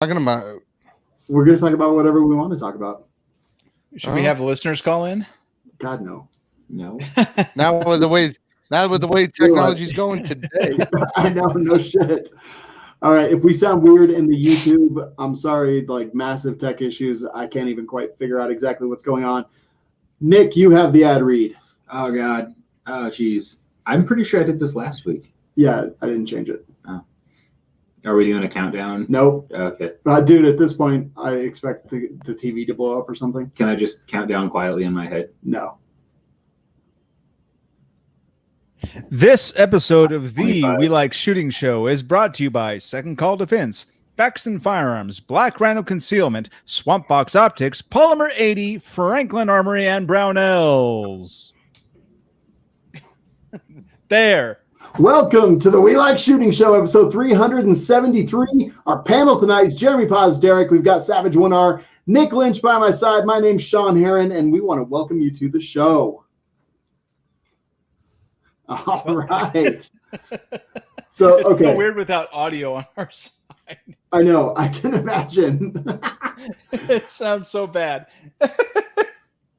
Talking about. We're going to talk about whatever we want to talk about. Should we have the listeners call in? God, no. No. Now with the way technology's going today. I know, no shit. All right, if we sound weird in the YouTube, I'm sorry, like massive tech issues. I can't even quite figure out exactly what's going on. Nick, you have the ad read. Oh, God. Oh, jeez. I'm pretty sure I did this last week. Yeah, I didn't change it. Oh. Are we doing a countdown? Nope. Okay. Dude, at this point, I expect the TV to blow up or something. Can I just count down quietly in my head? No. This episode of the 25. We Like Shooting Show is brought to you by Second Call Defense, Faxon Firearms, Black Rhino Concealment, Swamp Box Optics, Polymer 80, Franklin Armory, and Brownells. There. Welcome to the We Like Shooting Show, episode 373. Our panel tonight is Jerambe Pozderac. We've got Savage 1R, Nick Lynch by my side. My name's Shawn Heron, and we want to welcome you to the show. All right. So, It's okay. so weird without audio on our side. I know. I can imagine. It sounds so bad.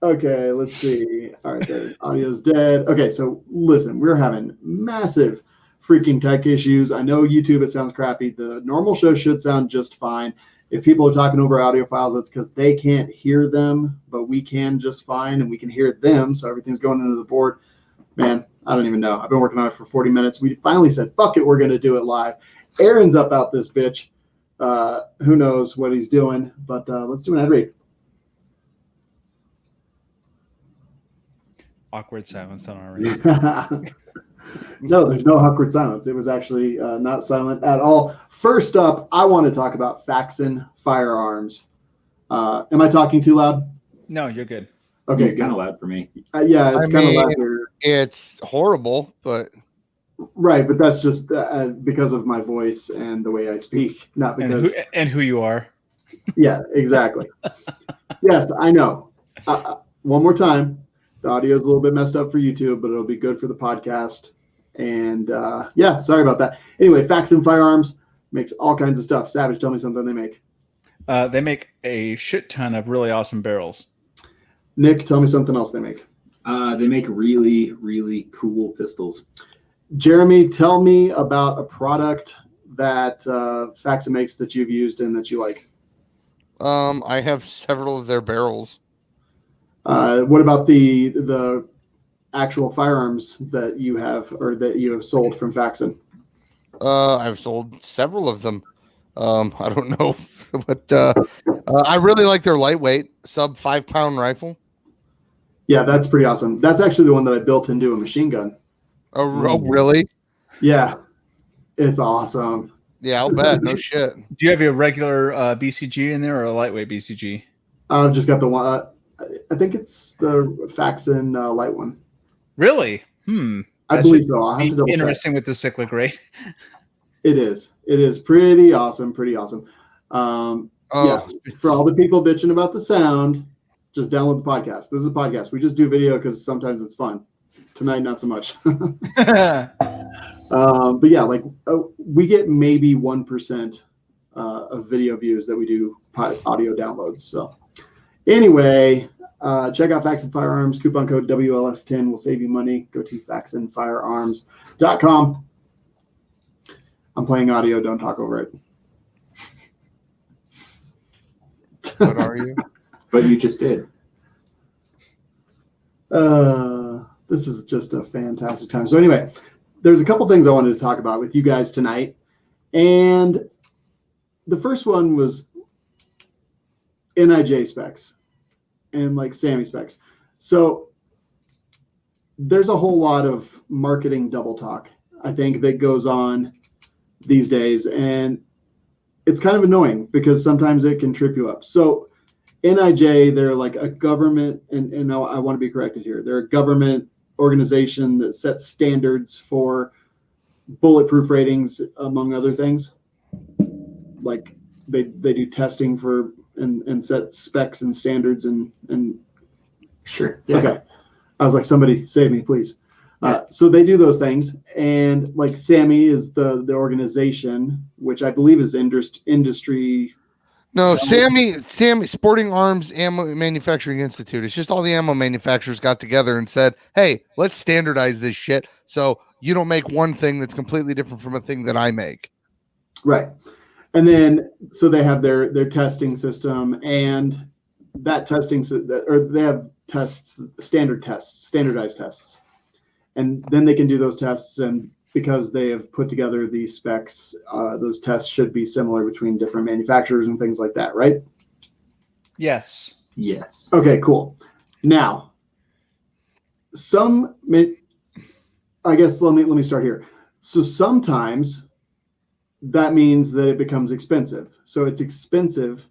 Okay, let's see. All right, the audio's dead. Okay, so listen, we're having massive freaking tech issues. I know YouTube, it sounds crappy. The normal show should sound just fine. If people are talking over audio files, it's because they can't hear them, but we can just fine, and we can hear them, so everything's going into the board. Man, I don't even know. I've been working on it for 40 minutes. We finally said, fuck it, we're going to do it live. Aaron's up out this bitch. Who knows what he's doing, but let's do an ad read. Awkward silence on our end. No, there's no awkward silence. It was actually not silent at all. First up, I want to talk about Faxon Firearms. Am I talking too loud? No, you're good. Okay, Kind of loud for me. yeah, it's kind of loud here. It's horrible, but Right, but that's just because of my voice and the way I speak, not because. And who you are. Yeah, exactly. Yes, I know. One more time. The audio is a little bit messed up for YouTube, but it'll be good for the podcast. And yeah, sorry about that. Anyway, Faxon Firearms makes all kinds of stuff. Savage, tell me something they make. They make a shit ton of really awesome barrels. Nick, tell me something else they make. They make really, really cool pistols. Jerambe, tell me about a product that Faxon makes that you've used and that you like. I have several of their barrels. What about the actual firearms that you have or that you have sold from Faxon? I've sold several of them. I don't know, but I really like their lightweight sub 5-pound rifle. Yeah, that's pretty awesome. That's actually the one that I built into a machine gun. Oh, really? Yeah, it's awesome. Yeah, I'll bet. No shit. Do you have your regular BCG in there or a lightweight BCG? I've just got the one. I think it's the Faxon light one. Really? I believe so. I'll have to double check. Interesting with the cyclic rate. It is. It is pretty awesome. Pretty awesome. Yeah. For all the people bitching about the sound, just download the podcast. This is a podcast. We just do video because sometimes it's fun. Tonight, not so much. But yeah, like we get maybe 1% of video views that we do audio downloads. So anyway, check out Faxon Firearms. Coupon code WLS10 will save you money. Go to faxonfirearms.com. I'm playing audio. Don't talk over it. What are you? But you just did. This is just a fantastic time. So anyway, there's a couple things I wanted to talk about with you guys tonight. And the first one was NIJ specs and like Sammy specs. So there's a whole lot of marketing double talk, I think, that goes on these days. And it's kind of annoying because sometimes it can trip you up. So NIJ, they're like a government, and I want to be corrected here. They're a government organization that sets standards for bulletproof ratings, among other things. Like they do testing for and set specs and standards and Sure. Yeah. Okay. I was like, somebody save me, please. So they do those things, and like SAMI is the organization, which I believe is industry No, Sammy, Sporting Arms Ammo Manufacturing Institute. It's just all the ammo manufacturers got together and said, "Hey, let's standardize this shit so you don't make one thing that's completely different from a thing that I make." Right. And then so they have their testing system, and that testing, or they have tests, standardized tests, and then they can do those tests. And because they have put together these specs, those tests should be similar between different manufacturers and things like that, right? Yes. Yes. Okay, cool. Now, I guess let me start here. So sometimes that means that it becomes expensive. So it's expensive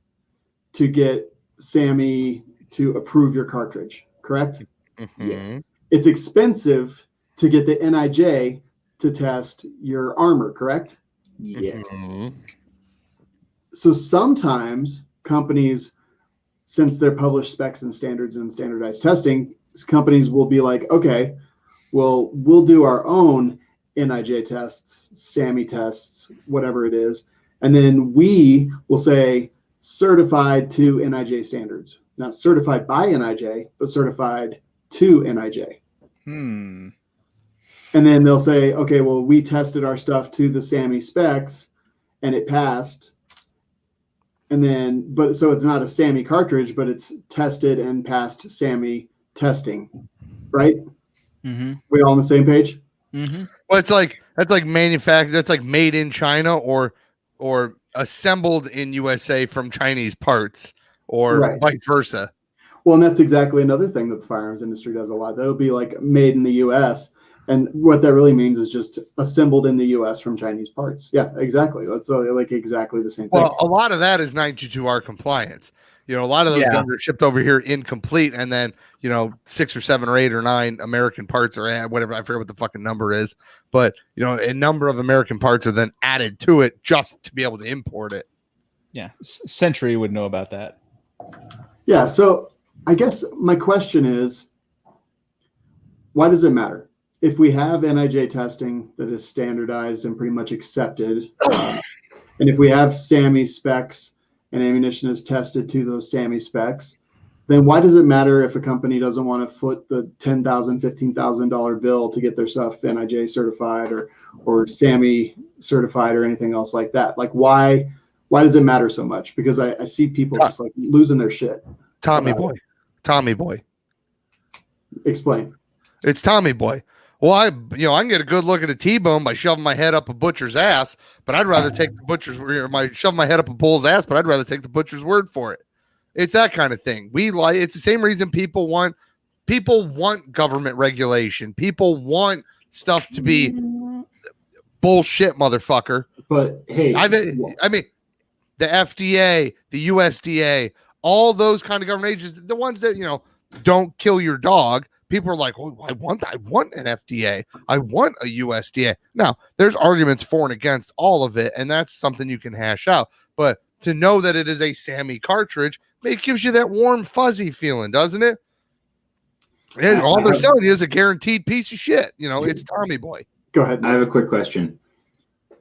to get SAMI to approve your cartridge, correct? Mm-hmm. Yes. It's expensive to get the NIJ to test your armor, correct? Yes. Mm-hmm. So sometimes companies, since they're published specs and standards and standardized testing, companies will be like, okay, well, we'll do our own NIJ tests, SAMI tests, whatever it is. And then we will say certified to NIJ standards. Not certified by NIJ, but certified to NIJ. And then they'll say, okay, well, we tested our stuff to the SAMI specs and it passed. And then, so it's not a SAMI cartridge, but it's tested and passed SAMI testing, right? Mm-hmm. We all on the same page? Mm-hmm. Well, that's like manufactured. That's like made in China or assembled in USA from Chinese parts, or Right. vice versa. Well, and that's exactly another thing that the firearms industry does a lot. That'll be like made in the U.S. And what that really means is just assembled in the U.S. from Chinese parts. Yeah, exactly. That's like exactly the same thing. Well, a lot of that is 922R compliance. A lot of those guns are shipped over here incomplete, and then 6 or 7 or 8 or 9 American parts are whatever. I forget what the fucking number is, but a number of American parts are then added to it just to be able to import it. Yeah, Century would know about that. Yeah. So I guess my question is, why does it matter? If we have NIJ testing that is standardized and pretty much accepted, and if we have SAMI specs and ammunition is tested to those SAMI specs, then why does it matter if a company doesn't want to foot the $10,000, $15,000 bill to get their stuff NIJ certified or SAMI certified or anything else like that? Like, why does it matter so much? Because I see people just like losing their shit. Tommy boy. Explain. It's Tommy boy. Well, I can get a good look at a T-bone by shoving my head up a butcher's ass, but I'd rather take the shove my head up a bull's ass, but I'd rather take the butcher's word for it. It's that kind of thing. It's the same reason people want government regulation. People want stuff to be bullshit, motherfucker. But hey, I mean, the FDA, the USDA, all those kind of government agencies, the ones that don't kill your dog. People are like, oh, I want an FDA. I want a USDA. Now, there's arguments for and against all of it, and that's something you can hash out. But to know that it is a SAMI cartridge, it gives you that warm, fuzzy feeling, doesn't it? And all they're selling you is a guaranteed piece of shit. It's Tommy boy. Go ahead. I have a quick question.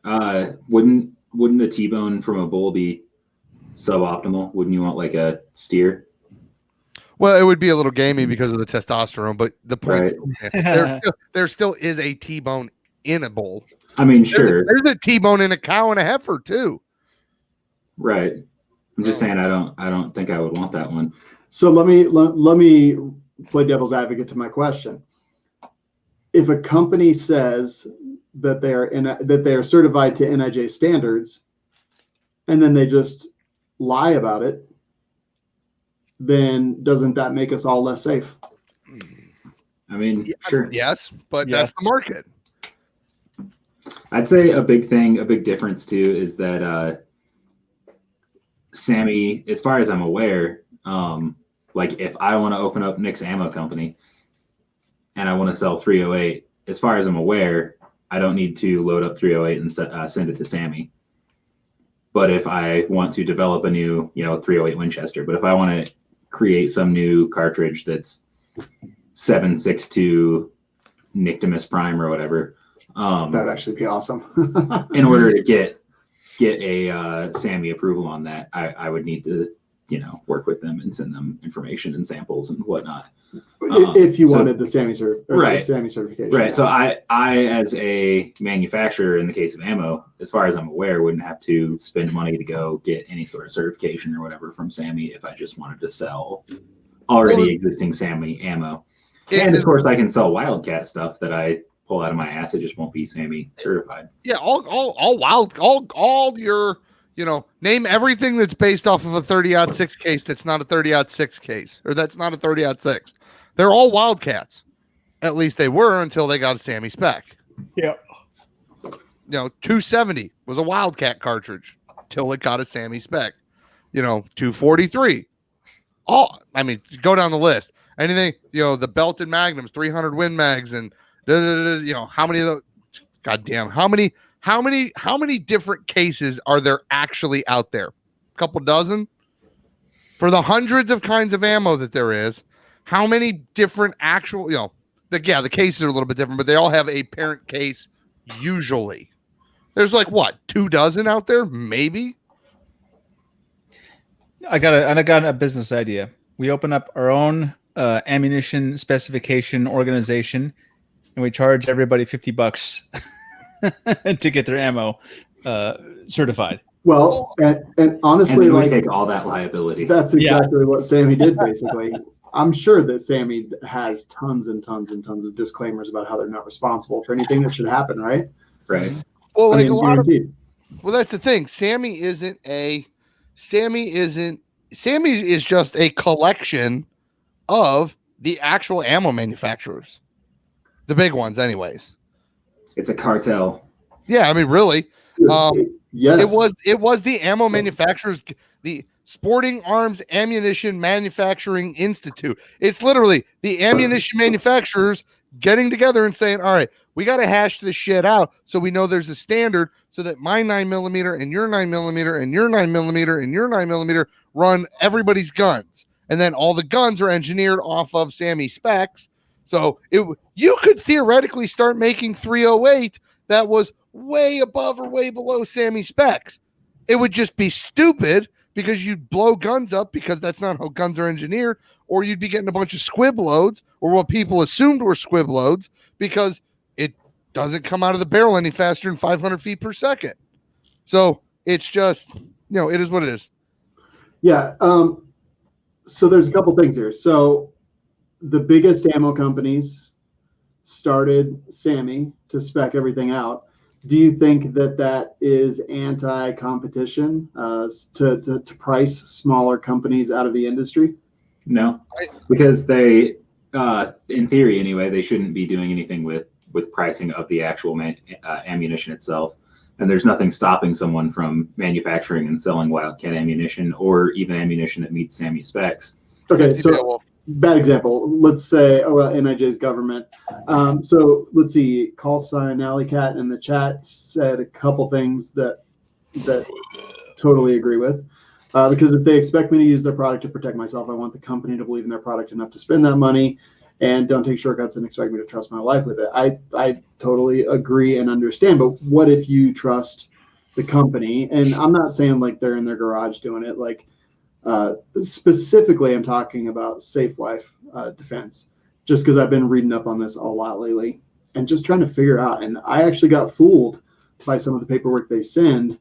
Wouldn't a T-bone from a bull be suboptimal? Wouldn't you want like a steer? Well, it would be a little gamey because of the testosterone, but the point Right. there still is a T-bone in a bull. I mean, sure. There's a T-bone in a cow and a heifer too. Right. I'm just saying I don't think I would want that one. So let me play devil's advocate to my question. If a company says that they are certified to NIJ standards, and then they just lie about it, then doesn't that make us all less safe? I mean, sure. Yes, but that's the market. I'd say a big difference too is that SAMI, as far as I'm aware, like if I want to open up Nick's Ammo Company and I want to sell 308, as far as I'm aware, I don't need to load up 308 and send it to SAMI. But if I want to develop a new, 308 Winchester, but if I want to create some new cartridge that's 7.62 Nictimus Prime or whatever, that'd actually be awesome. in order to get get a SAMI approval on that, I would need to, work with them and send them information and samples and whatnot. If you wanted the SAMI right. SAMI certification. Right. Yeah. So I, as a manufacturer, in the case of ammo, as far as I'm aware, wouldn't have to spend money to go get any sort of certification or whatever from SAMI if I just wanted to sell already existing SAMI ammo. And of course, I can sell Wildcat stuff that I pull out of my ass. It just won't be SAMI certified. Yeah, all your, name everything that's based off of a 30-06 case that's not a 30-06 case, or that's not a 30-06. They're all Wildcats. At least they were until they got a SAMI spec. Yeah. 270 was a Wildcat cartridge till it got a SAMI spec. 243. Go down the list. Anything, the belted magnums, 300 Win mags, and how many of those? Goddamn, how many different cases are there actually out there? A couple dozen? For the hundreds of kinds of ammo that there is, how many different actual, the cases are a little bit different, but they all have a parent case usually. There's 2 dozen out there, maybe. I got a business idea. We open up our own ammunition specification organization, and we charge everybody $50 to get their ammo certified. Well, and honestly, we take all that liability. That's exactly what SAMI did, basically. I'm sure that SAMI has tons and tons and tons of disclaimers about how they're not responsible for anything that should happen, right? Right. Well, a lot of, that's the thing. SAMI is just a collection of the actual ammo manufacturers. The big ones, anyways. It's a cartel. Yeah, really. Yes. It was the ammo manufacturers, the Sporting Arms Ammunition Manufacturing Institute. It's literally the ammunition manufacturers getting together and saying, all right, we got to hash this shit out so we know there's a standard so that my 9mm and your 9mm and your 9mm and your 9mm run everybody's guns. And then all the guns are engineered off of SAMI specs. So you could theoretically start making 308 that was way above or way below SAMI specs. It would just be stupid because you'd blow guns up because that's not how guns are engineered, or you'd be getting a bunch of squib loads or what people assumed were squib loads because it doesn't come out of the barrel any faster than 500 feet per second. So it's just, it is what it is. Yeah. So there's a couple things here. So the biggest ammo companies started SAMI to spec everything out. Do you think that is anti-competition to price smaller companies out of the industry? No, because they, in theory anyway, they shouldn't be doing anything with pricing of the actual ammunition itself. And there's nothing stopping someone from manufacturing and selling Wildcat ammunition or even ammunition that meets SAMI specs. Okay, so bad example. Let's say, NIJ's government. So let's see, call sign Alley Cat in the chat said a couple things that totally agree with. Because if they expect me to use their product to protect myself, I want the company to believe in their product enough to spend that money and don't take shortcuts and expect me to trust my life with it. I totally agree and understand. But what if you trust the company? And I'm not saying they're in their garage doing it. Specifically, I'm talking about Safe Life Defense, just because I've been reading up on this a lot lately and just trying to figure out. And I actually got fooled by some of the paperwork they send,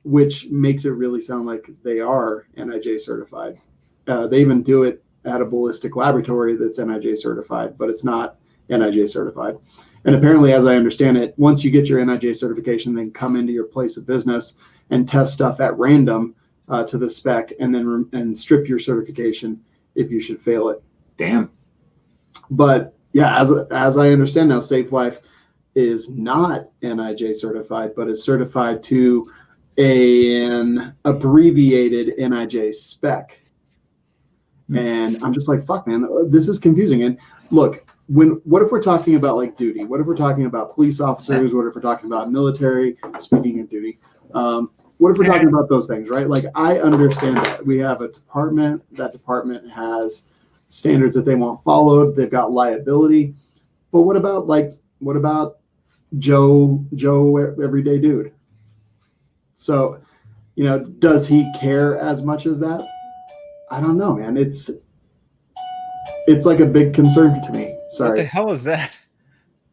which makes it really sound like they are NIJ certified. They even do it at a ballistic laboratory that's NIJ certified, but it's not NIJ certified. And apparently, as I understand it, once you get your NIJ certification, then come into your place of business and test stuff at random to the spec, and then and strip your certification if you should fail it. Damn. But yeah, as I understand now, Safe Life is not NIJ certified, but is certified to an abbreviated NIJ spec. And I'm just like, fuck, man, this is confusing. And look, what if we're talking about duty? What if we're talking about police officers? What if we're talking about military? Speaking of duty, what if we're talking about those things, right? I understand that we have a department. That department has standards that they want followed. They've got liability. But what about Joe, everyday dude? So, does he care as much as that? I don't know, man. It's like a big concern to me. Sorry. What the hell is that?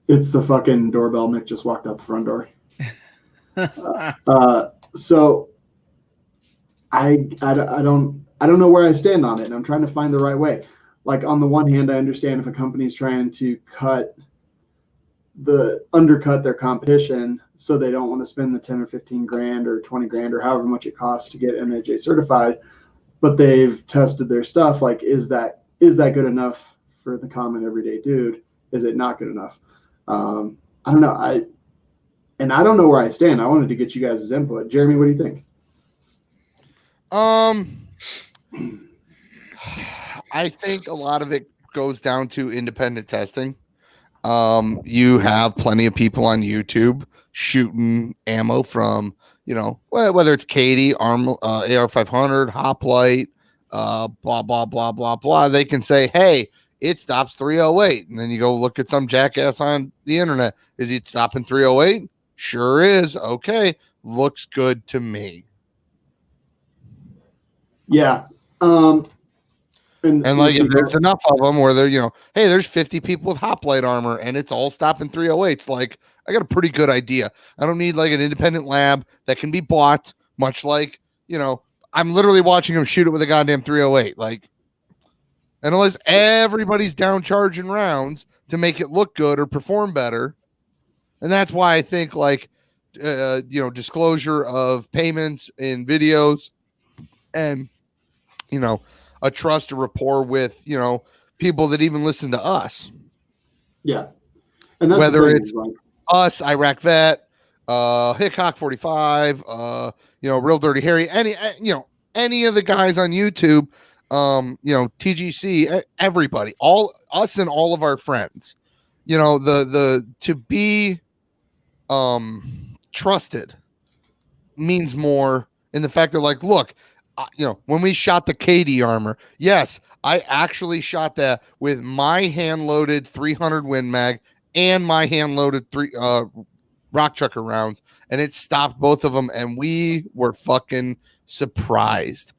It's the fucking doorbell. Nick just walked out the front door. So I don't know where I stand on it, and I'm trying to find the right way. Like, on the one hand, I understand if a company is trying to undercut their competition, so they don't want to spend the 10 or 15 grand or 20 grand or however much it costs to get NIJ certified, but they've tested their stuff. Like, is that good enough for the common everyday dude? Is it not good enough? I don't know. I don't know where I stand. I wanted to get you guys' input. Jeremy, what do you think? I think a lot of it goes down to independent testing. You have plenty of people on YouTube shooting ammo from, whether it's Katie, AR-500, Hoplite, blah, blah, blah, blah, blah. They can say, hey, it stops 308. And then you go look at some jackass on the internet. Is it stopping 308? Sure is. Okay. Looks good to me. Yeah. And like, if there's enough of them where they're, hey, there's 50 people with hoplite armor and it's all stopping 308s. Like, I got a pretty good idea. I don't need like an independent lab that can be bought, much like, I'm literally watching them shoot it with a goddamn 308. Like, and unless everybody's down charging rounds to make it look good or perform better. And that's why I think, like, disclosure of payments in videos and, a trust or rapport with, people that even listen to us. Yeah. And that's whether it's us, Iraq Vet, Hickok 45, Real Dirty Harry, any of the guys on YouTube, TGC, everybody, all us and all of our friends, to be trusted means more in the fact that, like, look, when we shot the Katie armor, yes, I actually shot that with my hand-loaded 300 Win Mag and my hand-loaded rock chucker rounds, and it stopped both of them, and we were fucking surprised.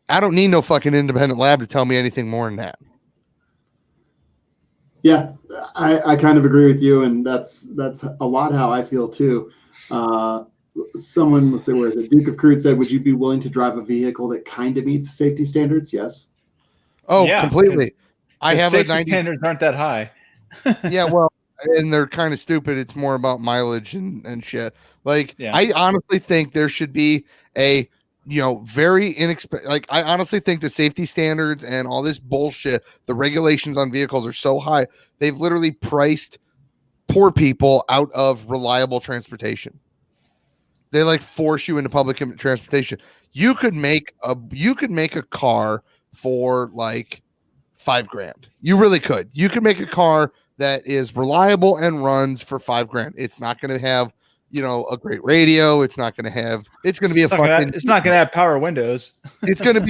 I don't need no fucking independent lab to tell me anything more than that. Yeah, I kind of agree with you, and that's a lot how I feel too. Someone, let's say, where is it? Duke of Crude said, would you be willing to drive a vehicle that kind of meets safety standards? Yes. Oh, yeah, completely. I have safety standards aren't that high. Yeah, well, and they're kind of stupid. It's more about mileage and shit. Like, yeah. I honestly think there should be a, very inexpensive. Like, I honestly think the safety standards and all this bullshit, the regulations on vehicles are so high. They've literally priced poor people out of reliable transportation. They like force you into public transportation. You could make a car for like $5,000. You really could. You could make a car that is reliable and runs for $5,000. It's not going to have, a great radio. It's not going to have. It's going to be it's not going to have power windows. It's going to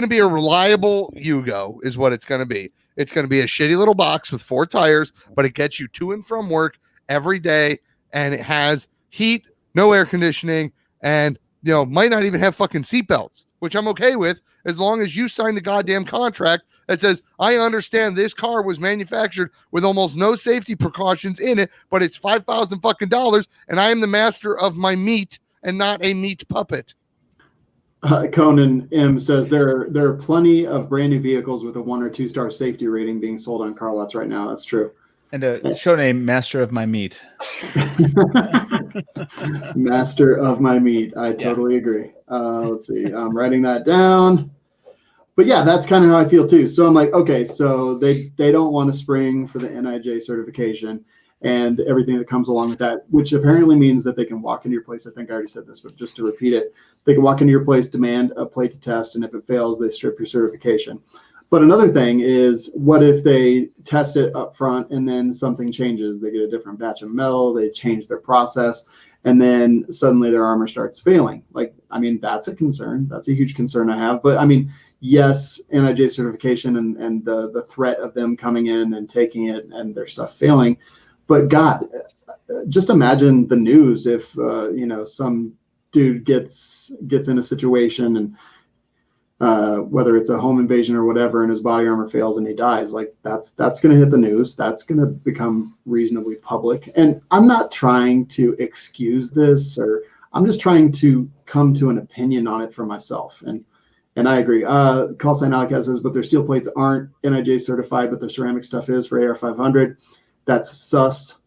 be a reliable Yugo, is what it's going to be. It's going to be a shitty little box with 4 tires, but it gets you to and from work every day, and it has heat, no air conditioning, and might not even have fucking seatbelts, which I'm okay with, as long as you sign the goddamn contract that says, I understand this car was manufactured with almost no safety precautions in it, but it's $5,000 fucking dollars, and I am the master of my meat and not a meat puppet. Conan M says there are plenty of brand new vehicles with a 1 or 2 star safety rating being sold on car lots right now. That's true. And show name, master of my meat. Master of my meat. I totally agree. Let's see. I'm writing that down. But yeah, that's kind of how I feel too. So I'm like, okay, so they don't want to spring for the NIJ certification and everything that comes along with that, which apparently means that they can walk into your place. I think I already said this, but just to repeat it, they can walk into your place, demand a plate to test, and if it fails, they strip your certification. But another thing is, what if they test it up front and then something changes? They get a different batch of metal, they change their process, and then suddenly their armor starts failing. Like, I mean, that's a concern. That's a huge concern I have. But I mean, yes, NIJ certification and the threat of them coming in and taking it and their stuff failing. But God, just imagine the news if, some dude gets in a situation and whether it's a home invasion or whatever, and his body armor fails and he dies, like that's going to hit the news. That's going to become reasonably public. And I'm not trying to excuse this, or I'm just trying to come to an opinion on it for myself. And I agree. Call sign Alcat says, but their steel plates aren't NIJ certified, but their ceramic stuff is for AR-500. That's sus.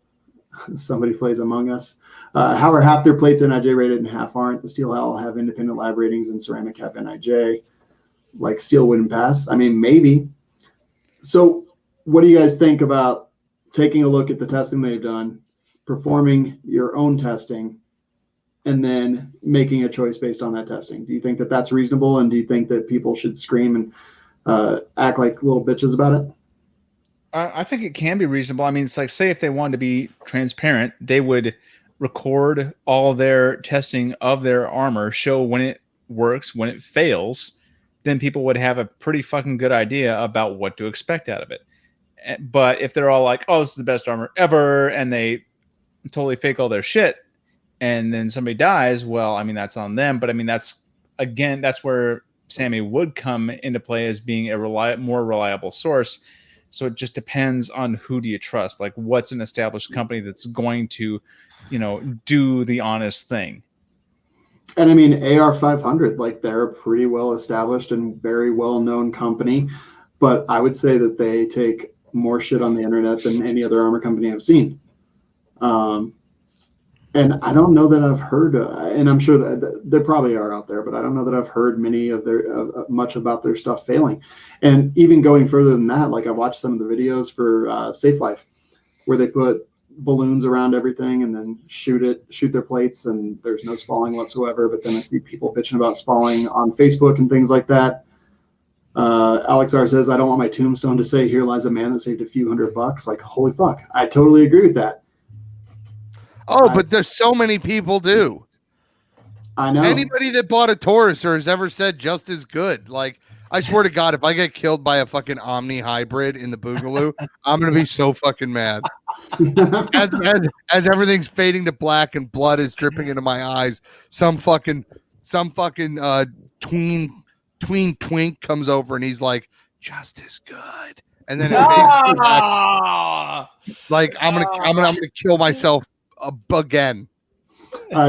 Somebody plays Among Us. How are half their plates NIJ rated and half aren't? The steel all have independent lab ratings and ceramic have NIJ. Like steel wouldn't pass? I mean, maybe. So what do you guys think about taking a look at the testing they've done, performing your own testing, and then making a choice based on that testing? Do you think that that's reasonable? And do you think that people should scream and act like little bitches about it? I think it can be reasonable. I mean, it's like, say if they wanted to be transparent, they would record all their testing of their armor, show when it works, when it fails. Then people would have a pretty fucking good idea about what to expect out of it. But if they're all like, oh, this is the best armor ever, and they totally fake all their shit, and then somebody dies, well, I mean, that's on them. But I mean, that's where Sammy would come into play as being a more reliable source. So it just depends on who do you trust. Like, what's an established company that's going to, do the honest thing? And I mean, AR-500, like they're a pretty well established and very well known company, but I would say that they take more shit on the internet than any other armor company I've seen. And I don't know that I've heard, and I'm sure that there probably are out there, but I don't know that I've heard much about their stuff failing. And even going further than that, like I watched some of the videos for Safe Life, where they put balloons around everything and then shoot their plates, and there's no spalling whatsoever. But then I see people bitching about spalling on Facebook and things like that. Alex R says, I don't want my tombstone to say, here lies a man that saved a few $100. Like, holy fuck. I totally agree with that. But there's so many people do. I know. Anybody that bought a Taurus or has ever said just as good. Like, I swear to God, if I get killed by a fucking Omni hybrid in the Boogaloo, I'm gonna be so fucking mad. As everything's fading to black and blood is dripping into my eyes, some fucking tween twink comes over and he's like, just as good. And then like I'm gonna kill myself again.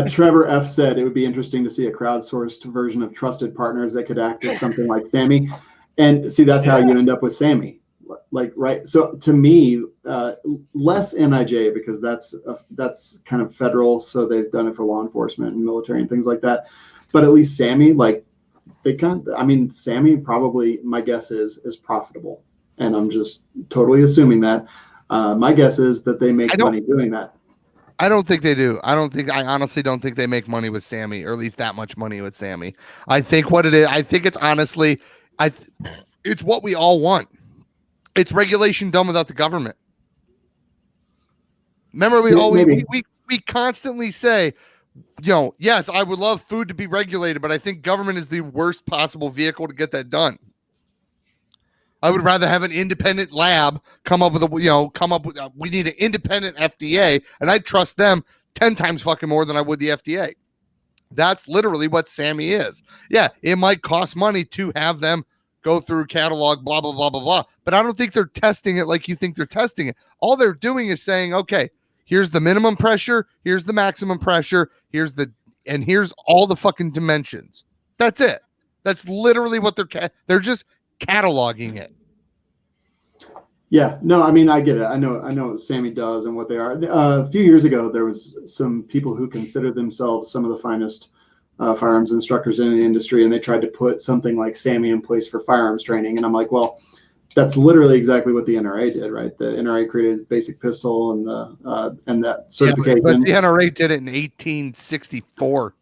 Trevor F said it would be interesting to see a crowdsourced version of trusted partners that could act as something like Sammy. And see, that's how you end up with Sammy. Like, right. So to me, less NIJ, because that's kind of federal. So they've done it for law enforcement and military and things like that. But at least Sammy, like Sammy probably, my guess is profitable. And I'm just totally assuming that. My guess is that they make money doing that. I don't think they do. I honestly don't think they make money with Sammy, or at least that much money with Sammy. I think what it is, I think it's honestly, it's what we all want. It's regulation done without the government. Remember, we constantly say, yes, I would love food to be regulated, but I think government is the worst possible vehicle to get that done. I would rather have an independent lab come up with we need an independent FDA, and I trust them 10 times fucking more than I would the FDA. That's literally what Sammy is. Yeah, it might cost money to have them go through catalog, blah, blah, blah, blah, blah. But I don't think they're testing it like you think they're testing it. All they're doing is saying, okay, here's the minimum pressure, here's the maximum pressure, here's all the fucking dimensions. That's it. That's literally what they're just cataloging it. Yeah, no, I mean, I get it. I know what Sammy does and what they are. A few years ago, there was some people who considered themselves some of the finest firearms instructors in the industry, and they tried to put something like Sammy in place for firearms training. And I'm like, well, that's literally exactly what the NRA did, right? The NRA created Basic Pistol and that certification. Yeah, but the NRA did it in 1864.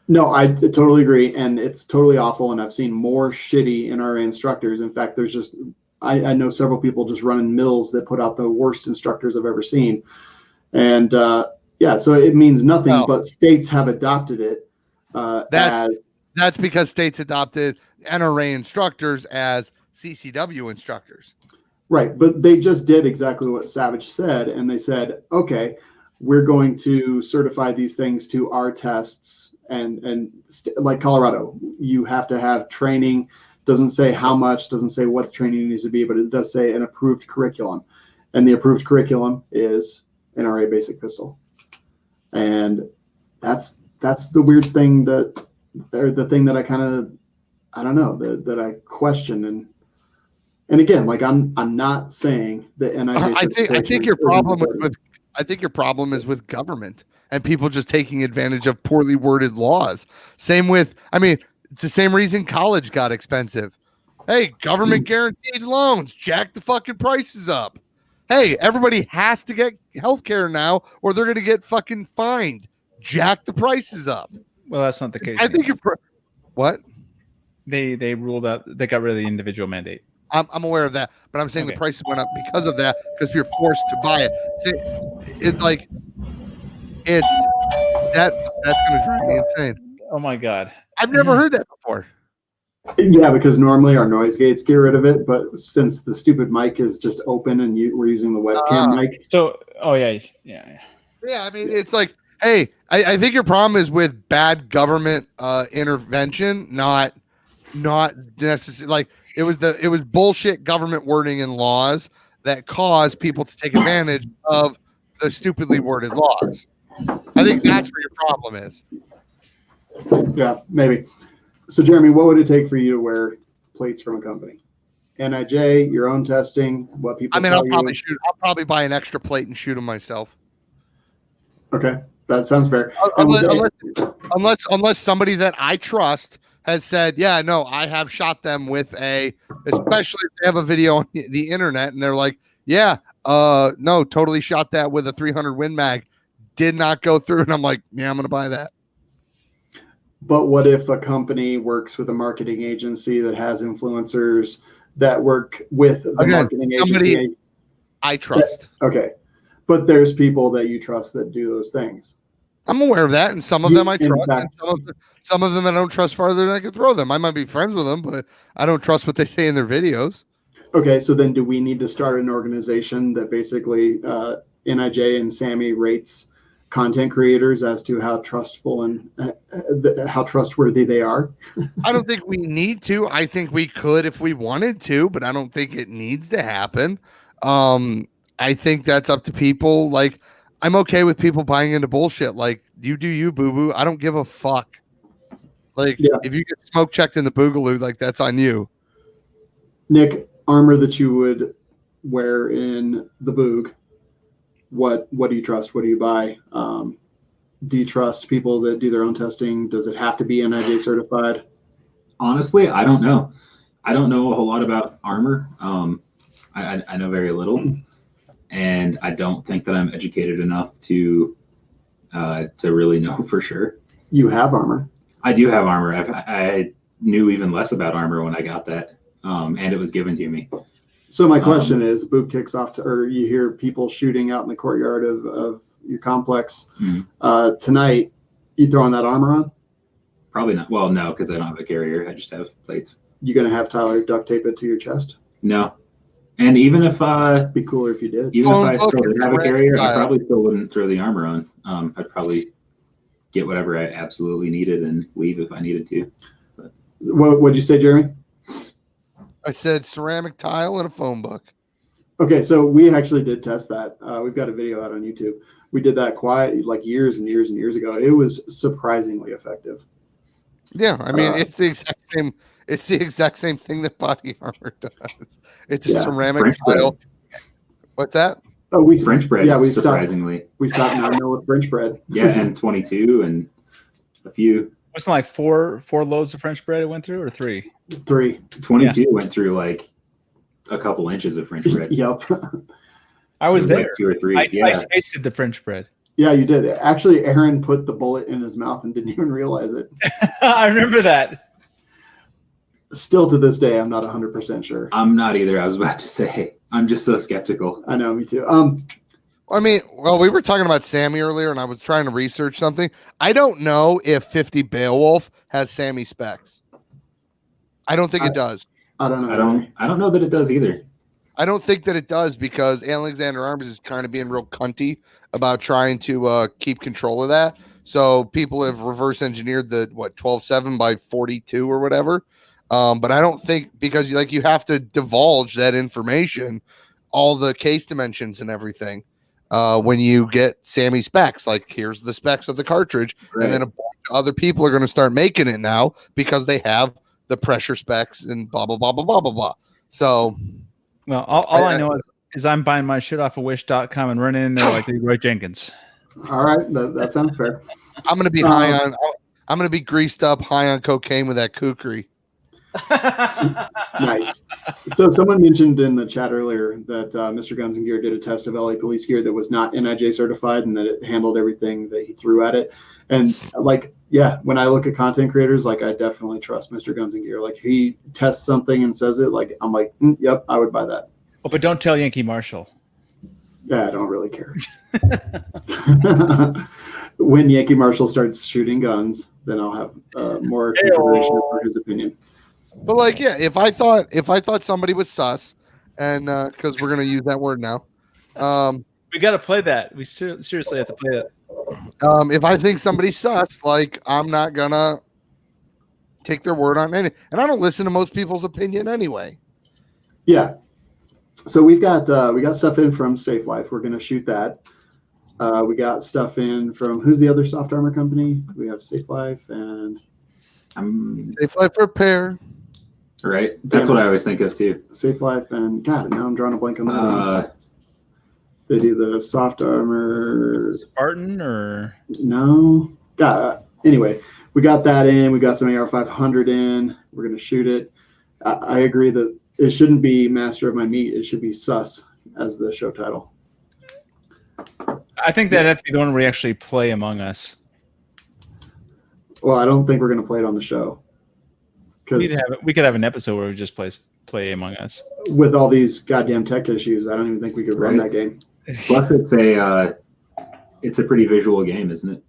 No, I totally agree, and it's totally awful. And I've seen more shitty NRA instructors. In fact, there's just I know several people just running mills that put out the worst instructors I've ever seen. And so it means nothing, but states have adopted it. That's because states adopted NRA instructors as CCW instructors. Right, but they just did exactly what Savage said, and they said, okay, we're going to certify these things to our tests Like Colorado, you have to have training. Doesn't say how much, doesn't say what the training needs to be, but it does say an approved curriculum. And the approved curriculum is an RA basic pistol. And that's the weird thing or the thing that I kind of, I don't know, that I question. And again, like I'm not saying that NIJ. I think your problem is with government and people just taking advantage of poorly worded laws. Same with, I mean, it's the same reason college got expensive. Hey, government guaranteed loans, jack the fucking prices up. Hey, everybody has to get health care now or they're going to get fucking fined. Jack the prices up. Well, that's not the case. I think what? They ruled out, they got rid of the individual mandate. I'm aware of that, but I'm saying the prices went up because of that, because you're forced to buy it. That's going to drive me insane. Oh my God. I've never heard that before. Yeah, because normally our noise gates get rid of it, but since the stupid mic is just open and we're using the webcam mic. So, yeah. I mean, it's like, hey, I think your problem is with bad government intervention, not necessarily like it was bullshit government wording and laws that caused people to take advantage of the stupidly worded laws. I think that's where your problem is. Yeah, maybe. So, Jeremy, what would it take for you to wear plates from a company? NIJ, your own testing, what people. I mean, I'll probably buy an extra plate and shoot them myself. Okay, that sounds fair. Unless somebody that I trust has said, yeah, no, I have shot them with especially if they have a video on the internet and they're like, yeah, no, totally shot that with a 300 Win Mag, did not go through, and I'm like, yeah, I'm gonna buy that. But what if a company works with a marketing agency that has influencers that work with the marketing agency? I trust. Okay. But there's people that you trust that do those things. I'm aware of that, and some of them I trust, and some of them I don't trust farther than I can throw them. I might be friends with them, but I don't trust what they say in their videos. Okay, so then do we need to start an organization that basically NIJ and Sammy rates content creators as to how trustful and how trustworthy they are? I don't think we need to. I think we could if we wanted to, but I don't think it needs to happen. I think that's up to people. Like, I'm okay with people buying into bullshit. Like, you do you, boo-boo. I don't give a fuck. Like, if you get smoke checked in the boogaloo, like, that's on you. Nick, armor that you would wear in the boog, what do you trust? What do you buy? Do you trust people that do their own testing? Does it have to be NIJ certified? Honestly, I don't know. I don't know a whole lot about armor. I know very little, and I don't think that I'm educated enough to really know for sure. You have armor. I do have armor. I knew even less about armor when I got that, and it was given to me. So my question is, boot kicks off or you hear people shooting out in the courtyard of your complex tonight. You throwing that armor on? Probably not. Well, no, because I don't have a carrier. I just have plates. You gonna have Tyler duct tape it to your chest? No. And even if be cooler if you did. Even if I still didn't have a carrier, I probably still wouldn't throw the armor on. I'd probably get whatever I absolutely needed and leave if I needed to. But. What'd you say, Jeremy? I said ceramic tile and a phone book. Okay, so we actually did test that. We've got a video out on YouTube. We did that like years and years and years ago. It was surprisingly effective. Yeah, I mean it's the exact same. It's the exact same thing that body armor does. It's a ceramic French tile. bread. What's that? Oh, we French bread. Yeah, we surprisingly. We stopped now with French bread. Yeah, and 22 and a few. Wasn't like four loads of French bread it went through, or three? 22 went through like a couple inches of French bread. Yep. I was there. Like 2 or 3. I tasted the French bread. Yeah, you did. Actually, Aaron put the bullet in his mouth and didn't even realize it. I remember that. Still to this day, I'm not 100% sure. I'm not either. I was about to say, I'm just so skeptical. I know, me too. I mean, well, we were talking about Sammy earlier, and I was trying to research something. I don't know if 50 Beowulf has Sammy specs. I don't think it does. I don't know. I don't know that it does either. I don't think that it does because Alexander Arms is kind of being real cunty about trying to keep control of that. So people have reverse engineered the 12.7 by 42 or whatever. But I don't think, because like you have to divulge that information, all the case dimensions and everything. When you get Sammy specs, like here's the specs of the cartridge, Right. and then a bunch of other people are going to start making it now because they have the pressure specs and blah blah blah blah blah blah blah. So, well, all I know is I'm buying my shit off of Wish.com and running in there like Leroy Jenkins. All right, that sounds fair. I'm going to be I'm going to be greased up, high on cocaine with that kukri. Nice. So someone mentioned in the chat earlier that Mr. Guns and Gear did a test of LA police gear that was not NIJ certified and that it handled everything that he threw at it. And like, yeah, when I look at content creators, like I definitely trust Mr. Guns and Gear. Like if he tests something and says it, like I'm like, yep, I would buy that. Oh, but don't tell Yankee Marshall. Yeah, I don't really care. When Yankee Marshall starts shooting guns, then I'll have more consideration for his opinion. But like, yeah, if I thought somebody was sus, and because we're gonna use that word now, we got to play that. We seriously have to play it. If I think somebody's sus, like I'm not gonna take their word on any, and I don't listen to most people's opinion anyway. Yeah. So we got stuff in from Safe Life. We're gonna shoot that. We got stuff in from who's the other soft armor company? We have Safe Life and Safe Life Repair. Right. That's what I always think of too. Safe Life and God, now I'm drawing a blank on that. They do the soft armor. Spartan or no? God. Anyway, we got that in. We got some AR-500 in. We're gonna shoot it. I agree that it shouldn't be Master of My Meat. It should be Sus as the show title. I think that'd have to be the one where we actually play Among Us. Well, I don't think we're gonna play it on the show. We could have an episode where we just play Among Us. With all these goddamn tech issues, I don't even think we could run that game. Plus, it's a pretty visual game, isn't it?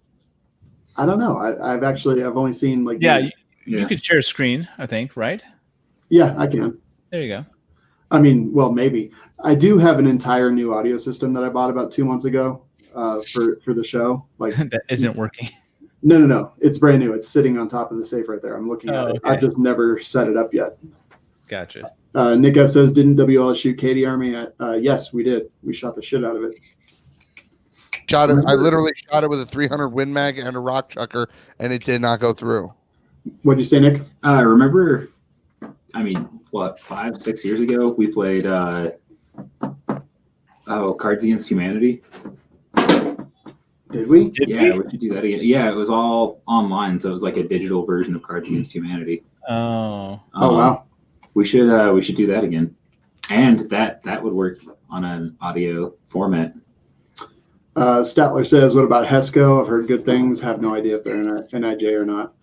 I don't know. I've only seen like you could share a screen, I think, right? Yeah, I can. There you go. I mean, well, maybe. I do have an entire new audio system that I bought about 2 months ago for the show. Like that isn't working. No. It's brand new. It's sitting on top of the safe right there. I'm looking at it. Okay. I've just never set it up yet. Gotcha. Nick F says, didn't WLS shoot Katie Army? Yes, we did. We shot the shit out of it. Shot it. I literally shot it with a 300 Win Mag and a rock chucker, and it did not go through. What'd you say, Nick? I remember, 5-6 years ago, we played Cards Against Humanity. Did we? We should do that again. Yeah, it was all online, so it was like a digital version of Cards Against Humanity. Oh. Wow. We should do that again, and that would work on an audio format. Statler says, what about Hesco? I've heard good things. Have no idea if they're NIJ or not.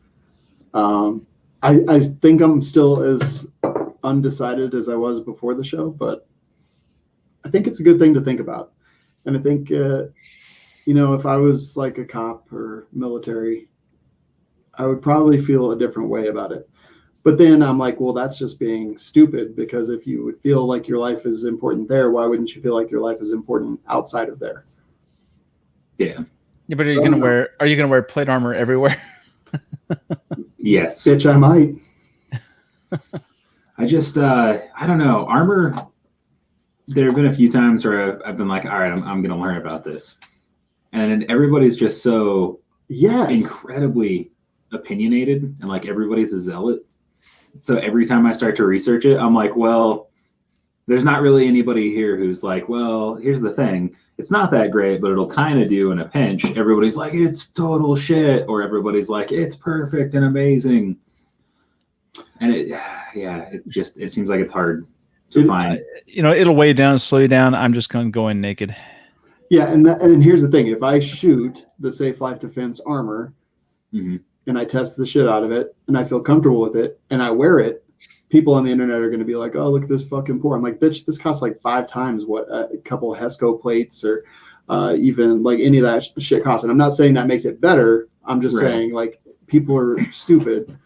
I think I'm still as undecided as I was before the show, but I think it's a good thing to think about. And I think, if I was like a cop or military, I would probably feel a different way about it. But then I'm like, well, that's just being stupid, because if you would feel like your life is important there, why wouldn't you feel like your life is important outside of there? Yeah. Yeah, but are you gonna wear plate armor everywhere? Yes. Bitch, I might. I just I don't know. Armor, there have been a few times where I've been like, all right, I'm gonna learn about this. And everybody's just so incredibly opinionated, and like everybody's a zealot. So every time I start to research it, I'm like, well, there's not really anybody here who's like, well, here's the thing. It's not that great, but it'll kind of do in a pinch. Everybody's like, it's total shit. Or everybody's like, it's perfect and amazing. And it seems like it's hard to find. It'll weigh you down, slow you down. I'm just going to go in naked. Yeah, and here's the thing. If I shoot the Safe Life Defense armor, and I test the shit out of it, and I feel comfortable with it, and I wear it, people on the internet are going to be like, oh, look at this fucking poor. I'm like, bitch, this costs like 5 times what a couple of Hesco plates or even like any of that shit costs. And I'm not saying that makes it better. I'm just saying, like, people are stupid.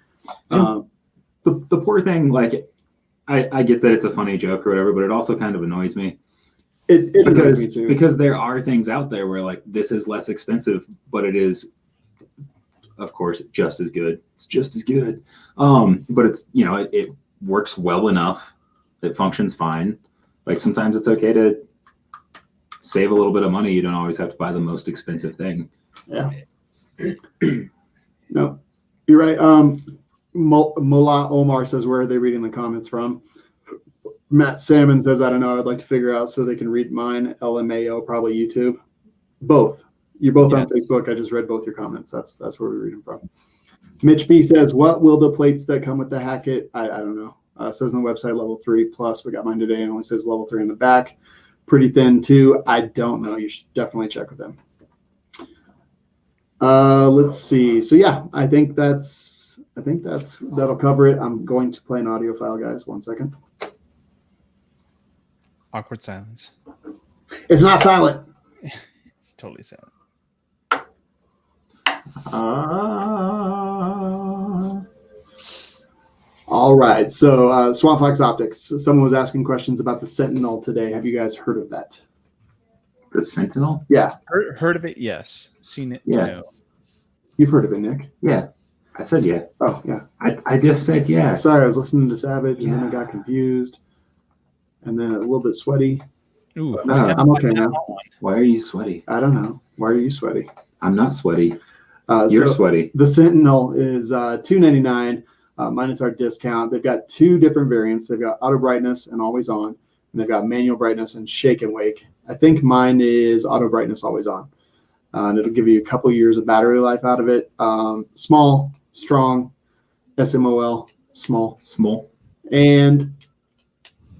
The poor thing, like, I get that it's a funny joke or whatever, but it also kind of annoys me. It annoys me too. Because there are things out there where, like, this is less expensive, but it is of course, just as good. It's just as good. But it's, you know, it works well enough. It functions fine. Like sometimes it's okay to save a little bit of money. You don't always have to buy the most expensive thing. Yeah. No, you're right. Mullah Omar says, where are they reading the comments from? Matt Salmon says, I don't know. I'd like to figure out so they can read mine. LMAO, probably YouTube. Both. You're both on Facebook. I just read both your comments. That's where we're reading from. Mitch B says, what will the plates that come with the Hackett? I don't know. It says on the website level 3 plus. We got mine today and only says level 3 on the back. Pretty thin too. I don't know. You should definitely check with them. Let's see. So yeah, I think that'll cover it. I'm going to play an audio file, guys. 1 second. Awkward silence. It's not silent. It's totally silent. All right. So Swamp Fox Optics. Someone was asking questions about the Sentinel today. Have you guys heard of that? The Sentinel? Yeah. Heard of it? Yes. Seen it? Yeah. No. You've heard of it, Nick? Yeah. I said yeah. Oh, yeah. I just said yeah. Sorry, I was listening to Savage and then I Yeah. got confused and then a little bit sweaty. Ooh, No, I'm okay now. Why are you sweaty? I don't know. Why are you sweaty? I'm not sweaty. You're so sweaty. The Sentinel is $299 minus our discount. They've got 2 different variants. They've got auto brightness and always on, and they've got manual brightness and shake and wake. I think mine is auto brightness always on, and it'll give you a couple years of battery life out of it. Small, strong, SMOL, small, and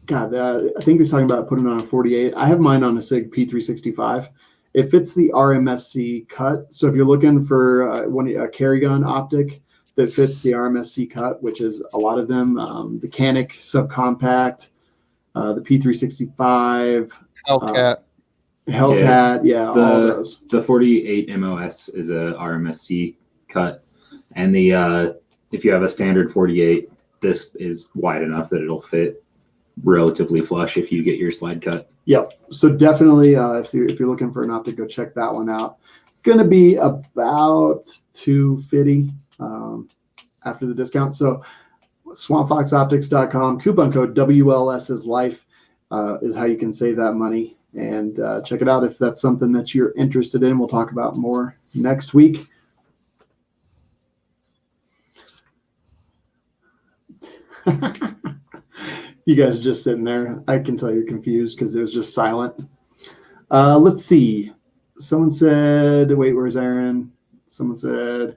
God, I think he was talking about putting it on a 48. I have mine on a SIG P365. It fits the RMSC cut. So if you're looking for a carry gun optic that fits the RMSC cut, which is a lot of them, the Canic subcompact, the P365, Hellcat, all those. The 48 MOS is a RMSC cut, and the if you have a standard 48, this is wide enough that it'll fit relatively flush if you get your slide cut. Yep. So definitely, if you're looking for an optic, go check that one out. Going to be about $250 after the discount. So swampfoxoptics.com, coupon code WLS is life is how you can save that money. And check it out if that's something that you're interested in. We'll talk about more next week. You guys are just sitting there. I can tell you're confused because it was just silent. Let's see. Someone said, wait, where's Aaron? Someone said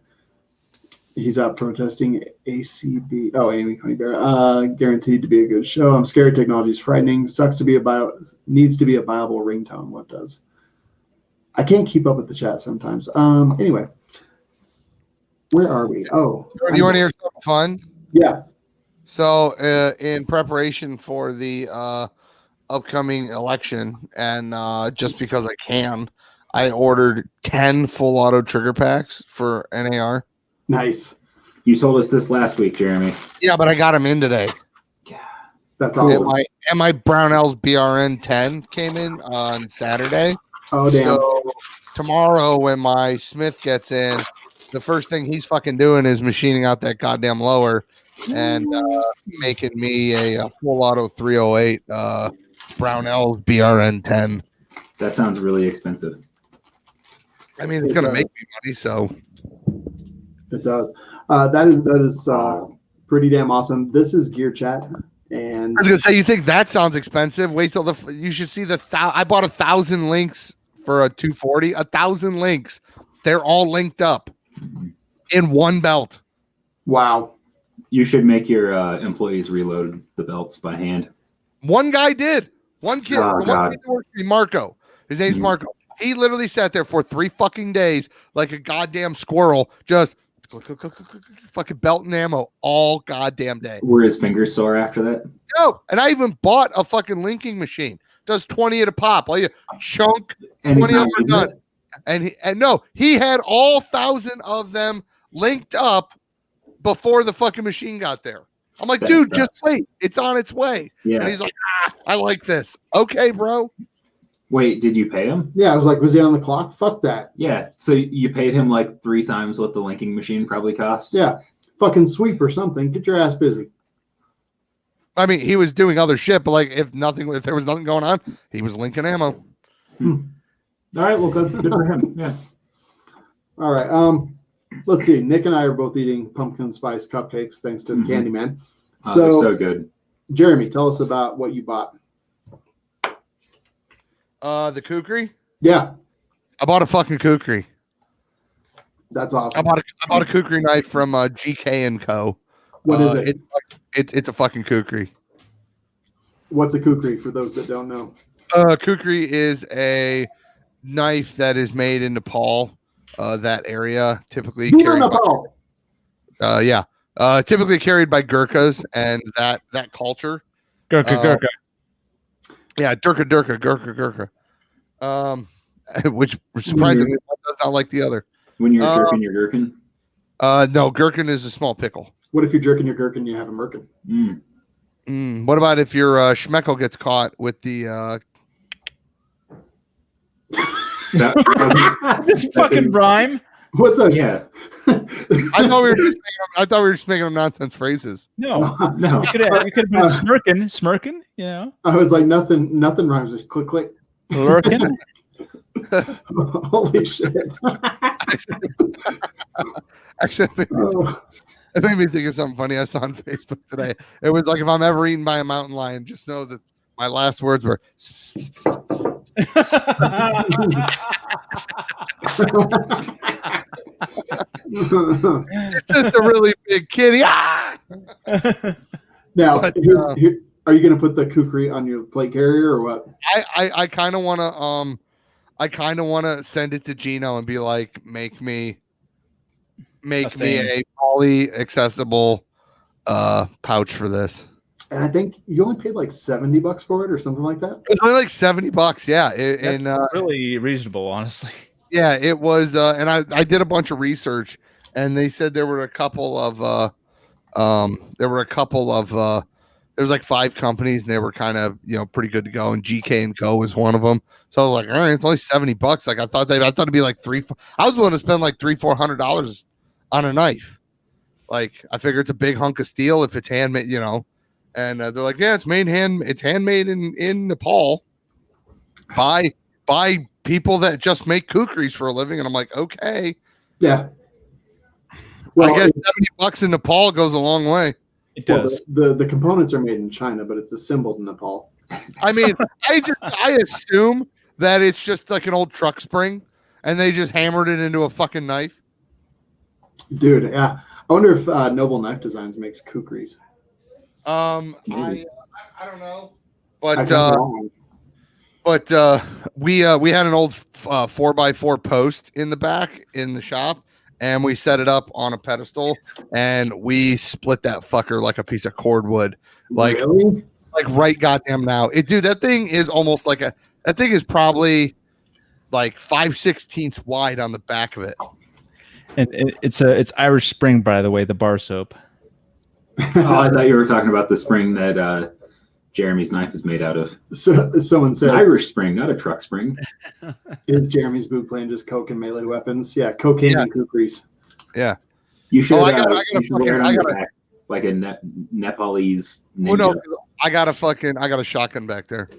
he's out protesting ACB. Oh, Amy Coney Bear. Guaranteed to be a good show. I'm scared. Technology is frightening. Sucks to be needs to be a viable ringtone. What does? I can't keep up with the chat sometimes. Anyway, where are we? Oh, You want to hear something fun? Yeah. So, in preparation for the upcoming election, and just because I can, I ordered 10 full auto trigger packs for NAR. Nice. You told us this last week, Jeremy. Yeah, but I got them in today. That's awesome. And my Brownells BRN 10 came in on Saturday. Oh, damn. So tomorrow when my Smith gets in, the first thing he's fucking doing is machining out that goddamn lower and making me a full auto 308 Brownells BRN 10. That sounds really expensive. I mean, it's going to make me money, so. It does. That is pretty damn awesome. This is Gear Chat. And I was going to say, you think that sounds expensive? Wait till you should see I bought 1,000 links for a 240. 1,000 links. They're all linked up in one belt. Wow. You should make your employees reload the belts by hand. One guy did. One kid. Oh, one kid that works for me, Marco. His name's Marco. He literally sat there for 3 fucking days like a goddamn squirrel, just fucking belt and ammo all goddamn day. Were his fingers sore after that? No, and I even bought a fucking linking machine. Does 20 at a pop. All you chunk, And 20 he's of not them using done. it? And no, he had all 1,000 of them linked up before the fucking machine got there. I'm like, That dude, sucks. just wait. It's on its way. Yeah. And he's like, I like this. Okay, bro. Wait, did you pay him? Yeah, I was like, was he on the clock? Fuck that. Yeah, so you paid him like 3 times what the linking machine probably cost? Yeah, fucking sweep or something. Get your ass busy. I mean, he was doing other shit, but like if there was nothing going on, he was linking ammo. All right, well, good for him. Yeah. All right. Let's see. Nick and I are both eating pumpkin spice cupcakes thanks to the Candyman. Oh, they're so good. Jeremy, tell us about what you bought. The kukri? Yeah, I bought a fucking kukri. that's awesome. I bought a kukri knife from GK and Co. What is it? It's a fucking kukri. What's a kukri for those that don't know? Kukri is a knife that is made in Nepal. That area typically carried typically carried by Gurkhas and that culture. Gurkha. Yeah, Gurkha. Which surprisingly does not like the other. When you're jerking your gherkin? No, gherkin is a small pickle. What if you're jerking your gherkin and you have a merkin? What about if your schmeckel gets caught with the This fucking rhyme. What's up? Yeah. I thought we were just making them nonsense phrases. No. No. We could have been smirking, you know. I was like, nothing rhymes with click, click. Lurking. Holy shit. Actually, it made me think of something funny I saw on Facebook today. It was like, if I'm ever eaten by a mountain lion, just know that my last words were it's just a really big kitty. Ah! Now, But, are you going to put the kukri on your plate carrier or what? I kind of want to send it to Gino and be like, make me a poly accessible pouch for this. And I think you only paid like $70 for it or something like that. It's only like $70. Yeah. And really reasonable, honestly. yeah, it was. And I did a bunch of research, and they said there were a couple of there was like 5 companies, and they were kind of, pretty good to go. And GK and Co was one of them. So I was like, all right, it's only $70. Like I thought it'd be like I was willing to spend like $300-$400 on a knife. Like I figure it's a big hunk of steel if it's handmade, And they're like, yeah, it's handmade in Nepal by people that just make kukris for a living. And I'm like, okay. Yeah. Well, I guess $70 in Nepal goes a long way. It does. The components are made in China, but it's assembled in Nepal. I mean, I assume that it's just like an old truck spring and they just hammered it into a fucking knife. Dude, yeah. I wonder if Noble Knife Designs makes kukris. I don't know. But we had an old 4x4 post in the back in the shop, and we set it up on a pedestal, and we split that fucker like a piece of cordwood. Like, really? Like right goddamn now. Dude, that thing is almost like that thing is probably like 5/16 wide on the back of it. And it's Irish Spring, by the way, the bar soap. Oh, I thought you were talking about the spring that Jeremy's knife is made out of. So someone said Irish Spring, not a truck spring. Is Jeremy's boot playing just coke and melee weapons? Yeah, cocaine and kukris. Yeah. You should, I got wear it on your back like a Nepalese ninja. Oh no, I got a shotgun back there.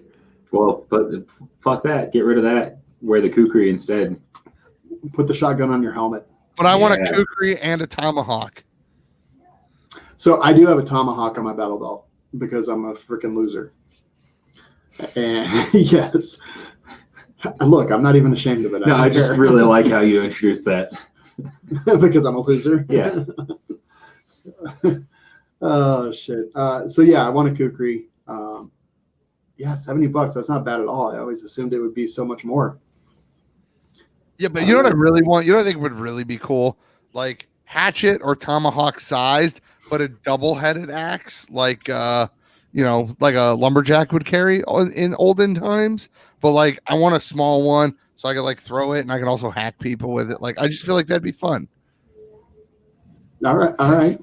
Well, but fuck that. Get rid of that. Wear the kukri instead. Put the shotgun on your helmet. But I want a kukri and a tomahawk. So I do have a tomahawk on my battle belt because I'm a freaking loser. And yes. Look, I'm not even ashamed of it. No, I just really like how you introduced that. Because I'm a loser. Yeah. Oh shit. So yeah, I want a kukri. Yeah, $70. That's not bad at all. I always assumed it would be so much more. Yeah, but you know what I really want? You know what I think would really be cool? Like hatchet or tomahawk sized, but a double-headed axe, like like a lumberjack would carry in olden times. But like, I want a small one so I could like throw it, and I can also hack people with it. Like, I just feel like that'd be fun. All right.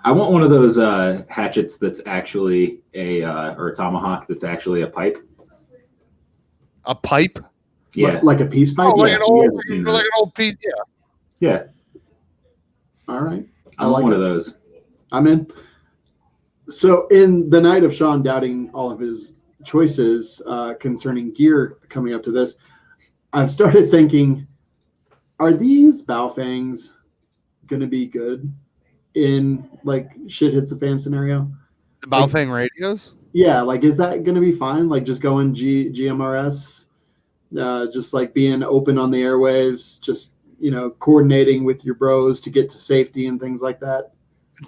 I want one of those hatchets that's actually or a tomahawk that's actually a pipe. A pipe? Yeah. Like a peace pipe? Oh, like Yeah. an old piece. Yeah. Yeah. All right. I want one of those. I'm in. So in the night of Shawn doubting all of his choices concerning gear coming up to this, I've started thinking, are these Baofangs going to be good in like shit hits the fan scenario? The Baofeng radios? Yeah, like is that going to be fine? Like just going GMRS, just like being open on the airwaves, just coordinating with your bros to get to safety and things like that.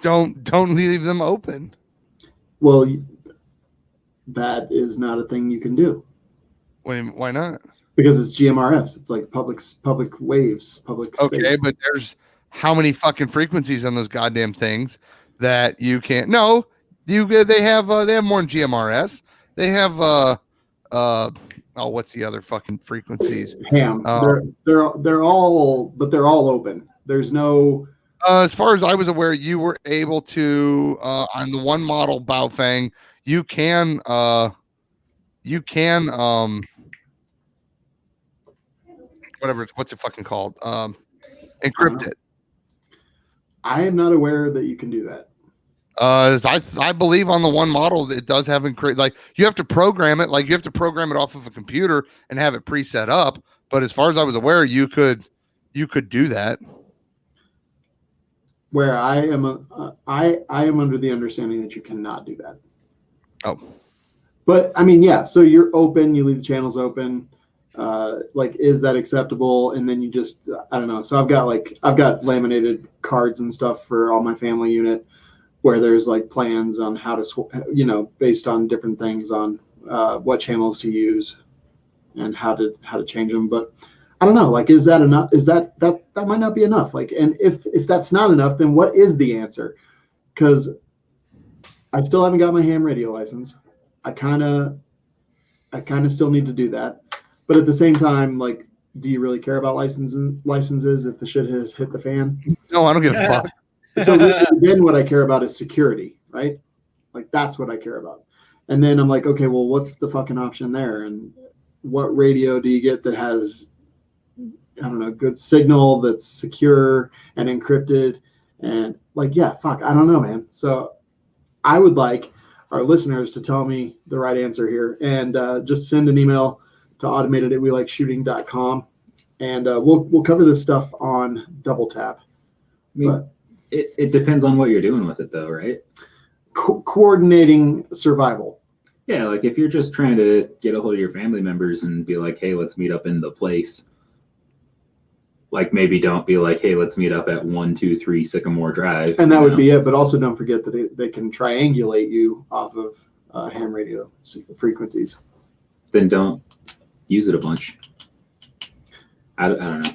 Don't leave them open. Well, that is not a thing you can do. Why not? Because it's GMRS. It's like public waves, public Okay, space. but there's how many fucking frequencies on those goddamn things that you can't? No, they have more than GMRS. They have what's the other fucking frequencies? Ham. They're all open. There's no. As far as I was aware, you were able to on the one model Baofeng, you can what's it fucking called? Encrypt it. I am not aware that you can do that. I believe on the one model it does have encrypt. Like you have to program it. Like you have to program it off of a computer and have it preset up. But as far as I was aware, you could do that. Where I am, I am under the understanding that you cannot do that. Oh, but I mean, yeah. So you're open. You leave the channels open. Like, is that acceptable? And then you just, I don't know. So I've got laminated cards and stuff for all my family unit, where there's like plans on how to, based on different things on what channels to use and how to change them. But I don't know. Like, is that enough? Is that might not be enough? Like, and if that's not enough, then what is the answer? Because I still haven't got my ham radio license. I kind of still need to do that. But at the same time, like, do you really care about licenses if the shit has hit the fan? No, I don't give a fuck. So then what I care about is security, right? Like, that's what I care about. And then I'm like, okay, well, what's the fucking option there? And what radio do you get that has, I don't know, good signal that's secure and encrypted? And like, yeah, fuck, I don't know, man. So I would like our listeners to tell me the right answer here, and just send an email to automated@welikeshooting.com, and we'll cover this stuff on Double Tap. I mean, it depends on what you're doing with it, though, right? Coordinating survival. Yeah, like if you're just trying to get a hold of your family members and be like, hey, let's meet up in the place. Like, maybe don't be like, hey, let's meet up at 123 Sycamore Drive. And that would be it. But also don't forget that they can triangulate you off of ham radio frequencies. Then don't use it a bunch. I don't know.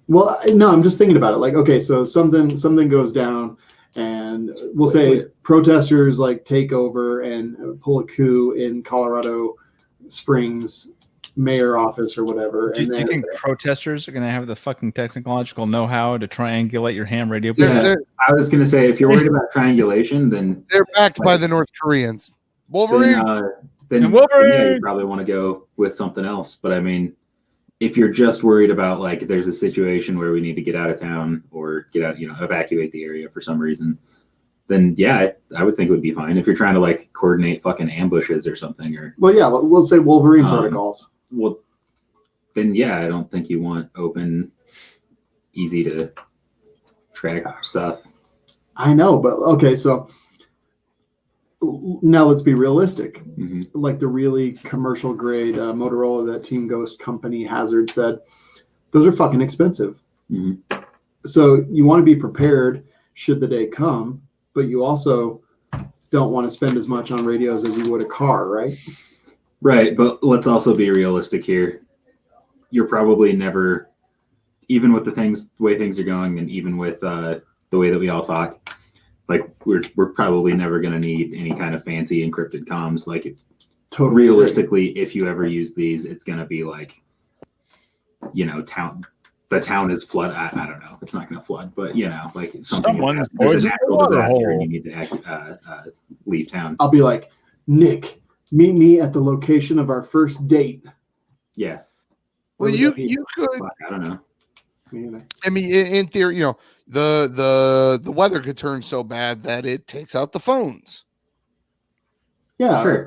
Well, no, I'm just thinking about it. Like, okay, so something goes down, and we'll say protesters like take over and pull a coup in Colorado Springs mayor office or whatever. Do you think protesters are going to have the fucking technological know-how to triangulate your ham radio? Yeah, I was going to say, if you're worried about triangulation, then they're backed by the North Koreans. Wolverine. Then yeah, you probably want to go with something else. But I mean, if you're just worried about like there's a situation where we need to get out of town or get out, evacuate the area for some reason, then yeah, I would think it would be fine. If you're trying to like coordinate fucking ambushes or something, or we'll say Wolverine protocols. Well, then yeah, I don't think you want open, easy to track stuff. I know, but okay, so now let's be realistic. Mm-hmm. Like the really commercial grade Motorola that Team Ghost Company Hazard said, those are fucking expensive. Mm-hmm. So you want to be prepared should the day come, but you also don't want to spend as much on radios as you would a car, right? Right, but let's also be realistic here. You're probably never, even with the way things are going, and even with the way that we all talk, like we're probably never going to need any kind of fancy encrypted comms. Like, totally realistically, if you ever use these, it's going to be like, the town is flood. I don't know. It's not going to flood, but like something. There's a natural disaster, and you need to leave town. I'll be like, Nick, meet me at the location of our first date. Yeah. Well, Where would you that be? could. Fuck, I don't know. I mean, in theory, the weather could turn so bad that it takes out the phones. Yeah, Sure,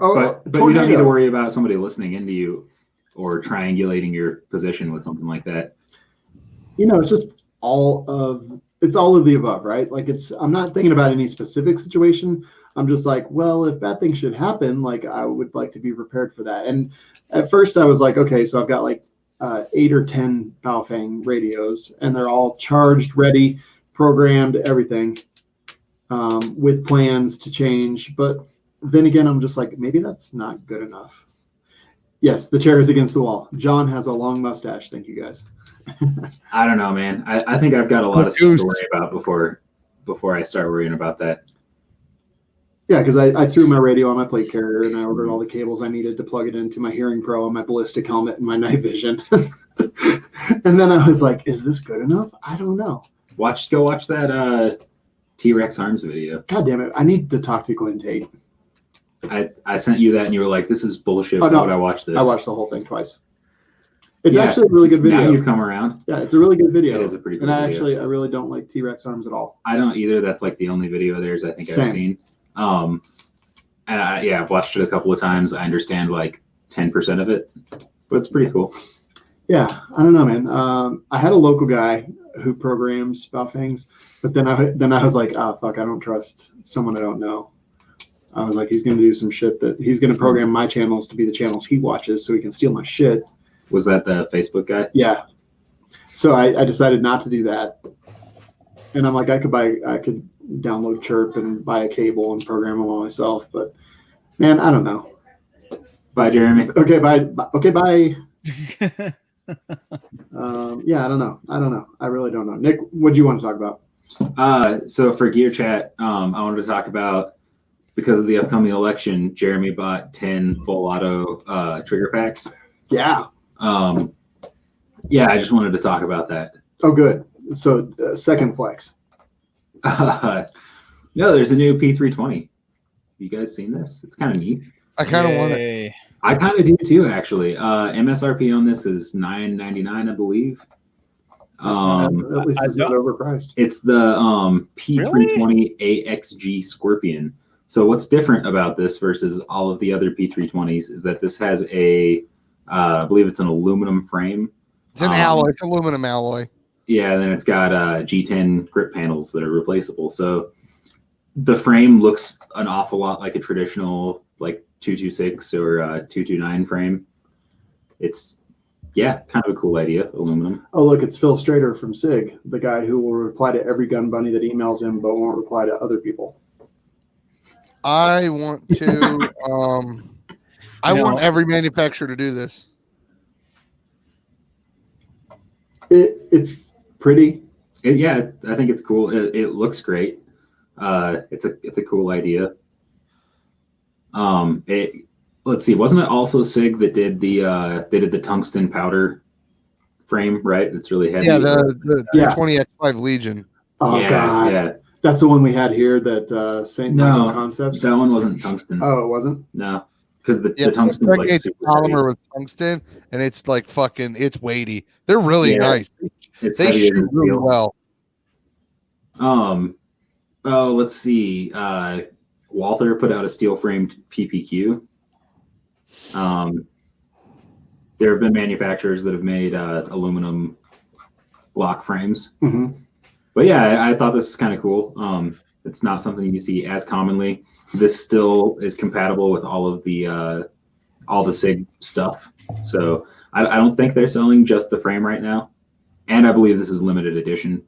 but you don't need to worry about somebody listening into you or triangulating your position with something like that. It's just all of the above, right? Like I'm not thinking about any specific situation. I'm just like, well, if bad things should happen, like I would like to be prepared for that. And at first I was like, okay, so I've got like 8 or 10 Baofeng radios, and they're all charged, ready, programmed, everything, with plans to change. But then again, I'm just like, maybe that's not good enough. Yes, the chair is against the wall. John has a long mustache. Thank you, guys. I don't know, man. I think I've got a lot of stuff to worry about before I start worrying about that. Yeah, because I threw my radio on my plate carrier, and I ordered all the cables I needed to plug it into my Hearing Pro and my Ballistic helmet and my night vision. And then I was like, is this good enough? I don't know. Go watch that T-Rex arms video. God damn it. I need to talk to Glenn Tate. I sent you that and you were like, this is bullshit. Oh, no. Why would I watch this? I watched the whole thing twice. It's actually a really good video. Now you've come around. Yeah, it's a really good video. It is a pretty good video. I really don't like T-Rex arms at all. I don't either. That's like the only video of theirs I think I've seen. And I've watched it a couple of times. I understand like 10% of it, but it's pretty cool. Yeah, I don't know, man. I had a local guy who programs Baofengs, but then I was like, oh, fuck, I don't trust someone I don't know. I was like, he's going to do some shit that he's going to program my channels to be the channels he watches so he can steal my shit. Was that the Facebook guy? Yeah. So I decided not to do that. And I'm like, I could download Chirp and buy a cable and program them all myself. But man, I don't know. Bye, Jerambe. Okay, bye. Okay, bye. Yeah, I don't know. I really don't know. Nick, what do you want to talk about? So for Gear Chat, I wanted to talk about, because of the upcoming election, Jerambe bought 10 full auto trigger packs. Yeah. Yeah, I just wanted to talk about that. Oh, good. So second flex. No, there's a new P320. You guys seen this? It's kind of neat. I kind of want it. I kind of do too, actually. MSRP on this is $9.99, I believe. At least it's not overpriced. It's the P320 AXG Scorpion. So what's different about this versus all of the other P320s is that this has I believe it's an aluminum frame. It's an alloy. It's aluminum alloy. Yeah, and then it's got G10 grip panels that are replaceable. So the frame looks an awful lot like a traditional like 226 or 229 frame. It's kind of a cool idea, aluminum. Oh, look, it's Phil Strader from SIG, the guy who will reply to every gun bunny that emails him but won't reply to other people. I want to I want every manufacturer to do this. It's pretty. I think it's cool. It looks great. It's a cool idea. Let's see, wasn't it also SIG that did the tungsten powder frame, right? It's really heavy. Yeah, the 320X5 Legion. Oh yeah, God. Yeah. That's the one we had here that St. Michael Concepts. That one wasn't tungsten. Oh, it wasn't? No. Because the tungsten's like super polymer heavy. with tungsten, and it's like it's weighty. They're really nice. They shoot really well. Let's see. Walther put out a steel framed PPQ. There have been manufacturers that have made aluminum block frames. Mm-hmm. But yeah, I thought this was kind of cool. It's not something you see as commonly. This still is compatible with all the SIG stuff. So I don't think they're selling just the frame right now. And I believe this is limited edition.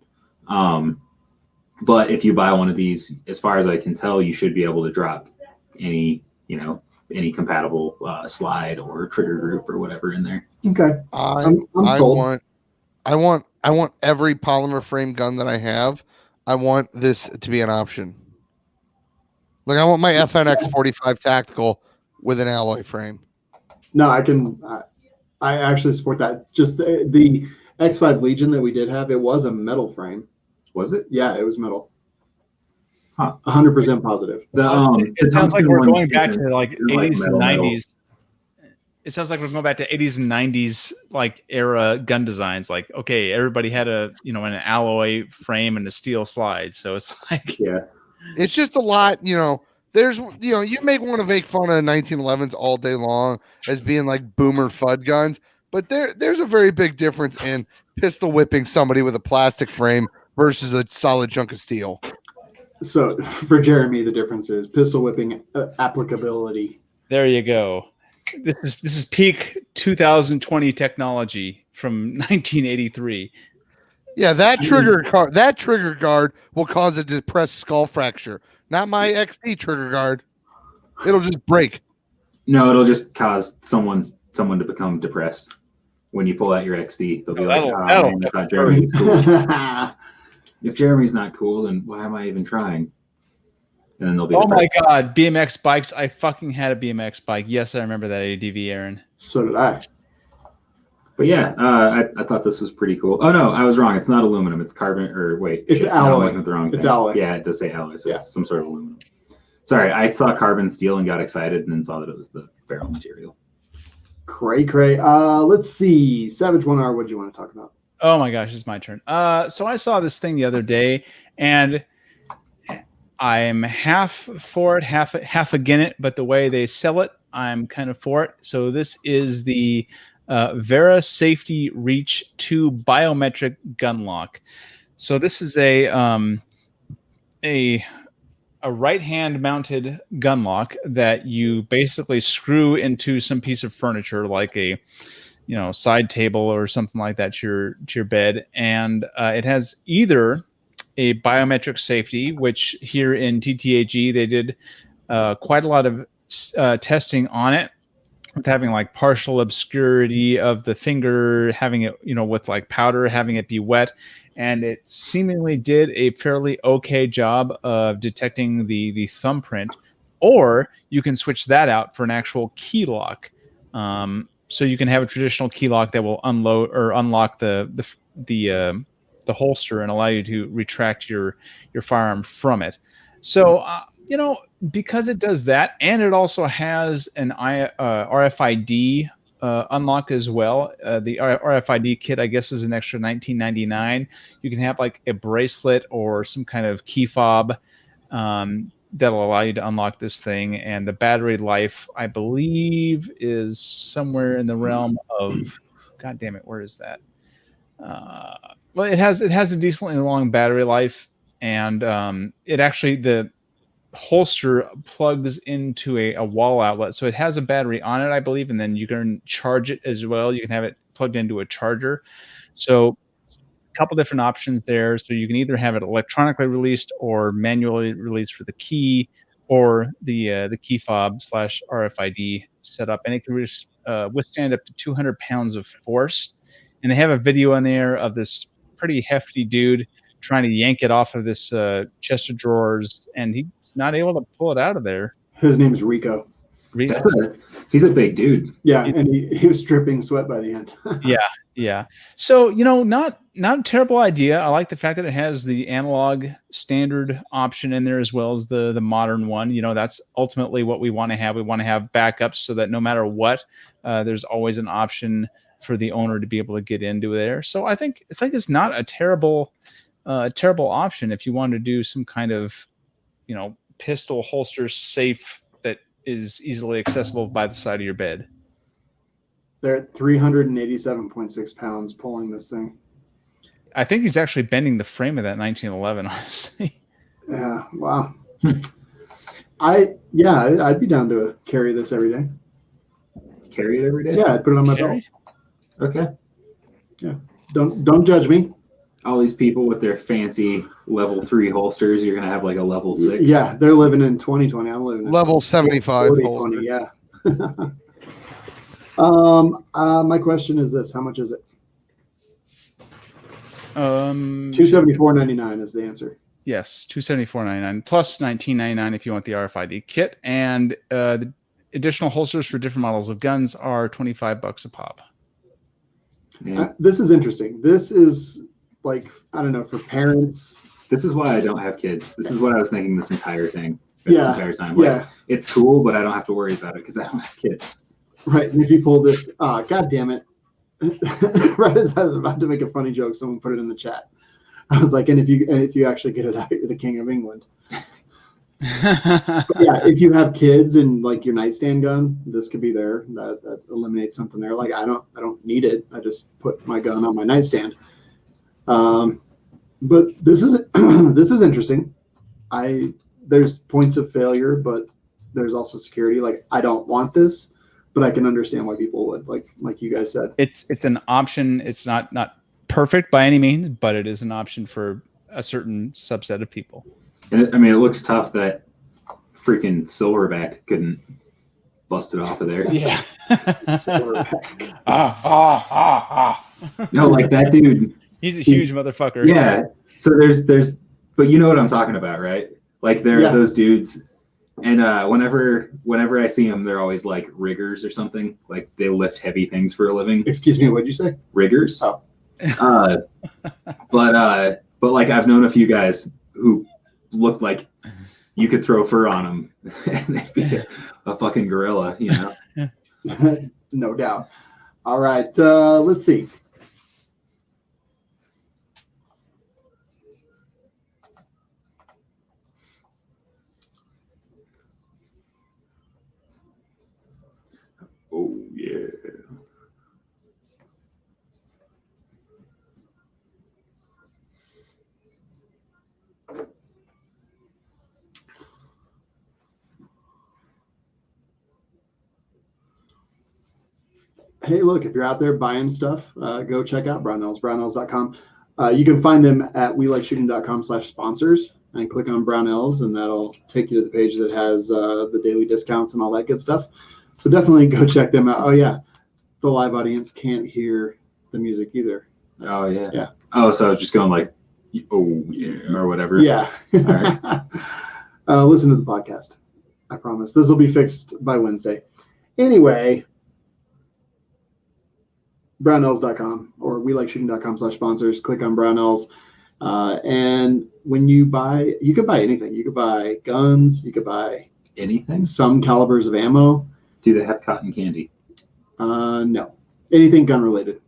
But if you buy one of these, as far as I can tell, you should be able to drop any compatible slide or trigger group or whatever in there. Okay. I'm sold. I want every polymer frame gun that I have. I want this to be an option. Like I want my FNX 45 tactical with an alloy frame. No, I actually support that. Just the X5 Legion that we did have, it was a metal frame. Was it? Yeah, it was metal. Huh. 100% positive. It sounds like we're going back to like 80s and 90s. it sounds like we're going back to 80s and 90s like era gun designs. Like, okay, everybody had an alloy frame and a steel slide. So it's like, Yeah. It's just a lot, there's, you may want to make fun of 1911s all day long as being like boomer FUD guns, but there's a very big difference in pistol whipping somebody with a plastic frame versus a solid chunk of steel. So for Jerambe, the difference is pistol whipping applicability. there you go. This is peak 2020 technology from 1983. Yeah, that trigger guard will cause a depressed skull fracture. Not my XD trigger guard. It'll just break. No, it'll just cause someone to become depressed. When you pull out your XD, they'll be like, "Oh man, I thought Jeremy was cool." If Jeremy's not cool, then why am I even trying? And then they'll be. Oh depressed. my God, BMX bikes! I fucking had a BMX bike. Yes, I remember that ADV, Aaron. So did I. But yeah, I thought this was pretty cool. Oh no, I was wrong. It's not aluminum. It's carbon. Or wait, It's no, alloy. I'm looking at the wrong It's thing. alloy. Yeah, it does say alloy, so Yeah. it's some sort of aluminum. Sorry, I saw carbon steel and got excited, and then saw that it was the barrel material. Cray. Let's see. Savage 1R, what do you want to talk about? Oh my gosh, it's my turn. So I saw this thing the other day, and I'm half for it, half against it. But the way they sell it, I'm kind of for it. So this is the Vera Safety Reach 2 Biometric Gun Lock. So this is a right-hand mounted gun lock that you basically screw into some piece of furniture, like a side table or something like that to your bed, and it has either a biometric safety, which here in TTAG they did quite a lot of testing on it, with having like partial obscurity of the finger, having it with like powder, having it be wet, and it seemingly did a fairly okay job of detecting the thumbprint. Or you can switch that out for an actual key lock. So you can have a traditional key lock that will unload or unlock the holster and allow you to retract your firearm from it. So because it does that, and it also has an RFID unlock as well. The RFID kit, I guess, is an extra $19.99. You can have like a bracelet or some kind of key fob that'll allow you to unlock this thing. And the battery life, I believe, is somewhere in the realm of, God damn it, where is that? Well, it has a decently long battery life, and it actually, the holster plugs into a wall outlet, so it has a battery on it, I believe, and then you can charge it as well. You can have it plugged into a charger. So a couple different options there. So you can either have it electronically released or manually released for the key, or the key fob / RFID setup, and it can withstand up to 200 pounds of force. And they have a video in there of this pretty hefty dude trying to yank it off of this chest of drawers, and he's not able to pull it out of there. His name's Rico. He's a big dude. Yeah, and he was dripping sweat by the end. Yeah. So, not a terrible idea. I like the fact that it has the analog standard option in there as well as the modern one. That's ultimately what we want to have. We want to have backups so that no matter what, there's always an option for the owner to be able to get into there. So I think it's not a terrible option if you want to do some kind of, pistol holster safe that is easily accessible by the side of your bed. They're at 387.6 pounds pulling this thing. I think he's actually bending the frame of that 1911, honestly. Yeah, wow. I'd be down to carry this every day. Carry it every day? Yeah, I'd put it on my belt. Okay. Yeah. Don't judge me. All these people with their fancy level 3 holsters, you're gonna have like a level 6. Yeah, they're living in 2020. I'm living in level 75 2020. Yeah. My question is this: how much is it? $274.99 is the answer. Yes, $274.99 plus $19.99 if you want the RFID kit, and the additional holsters for different models of guns are $25 a pop. This is interesting. This is like, I don't know, for parents. This is why I don't have kids. This is what I was thinking this entire thing. Yeah. This entire time. Like, it's cool, but I don't have to worry about it because I don't have kids. Right. And if you pull this, God damn it. Right as I was about to make a funny joke, someone put it in the chat. I was like, and if you actually get it out, you're the King of England. But yeah, if you have kids and like your nightstand gun, this could be there. That eliminates something there. Like I don't need it. I just put my gun on my nightstand. But this is this is interesting. There's points of failure, but there's also security. Like I don't want this, but I can understand why people would. Like you guys said, it's an option. It's not perfect by any means, but it is an option for a certain subset of people. I mean, it looks tough that freaking Silverback couldn't bust it off of there. Yeah. Silverback. No, like that dude. He's a huge motherfucker. Yeah. So there's, but you know what I'm talking about, right? Like there are those dudes, and whenever I see them, they're always like riggers or something. Like they lift heavy things for a living. Excuse me, what'd you say? Riggers. Oh. But like I've known a few guys who looked like you could throw fur on them and they'd be a fucking gorilla, you know? No doubt. All right, let's see. Oh yeah. Hey, look, if you're out there buying stuff, go check out Brownells, brownells.com. You can find them at welikeShooting.com/sponsors and click on Brownells, and that'll take you to the page that has the daily discounts and all that good stuff. So definitely go check them out. Oh, yeah. The live audience can't hear the music either. Oh, yeah. Yeah. Oh, so I was just going like, oh, yeah, or whatever. Yeah. All right. Listen to the podcast. I promise. This will be fixed by Wednesday. Anyway, brownells.com or welikeShooting.com/sponsors. Click on Brownells. And when you buy, you could buy anything. You could buy guns. You could buy Anything? some calibers of ammo. Do they have cotton candy? No. Anything gun related.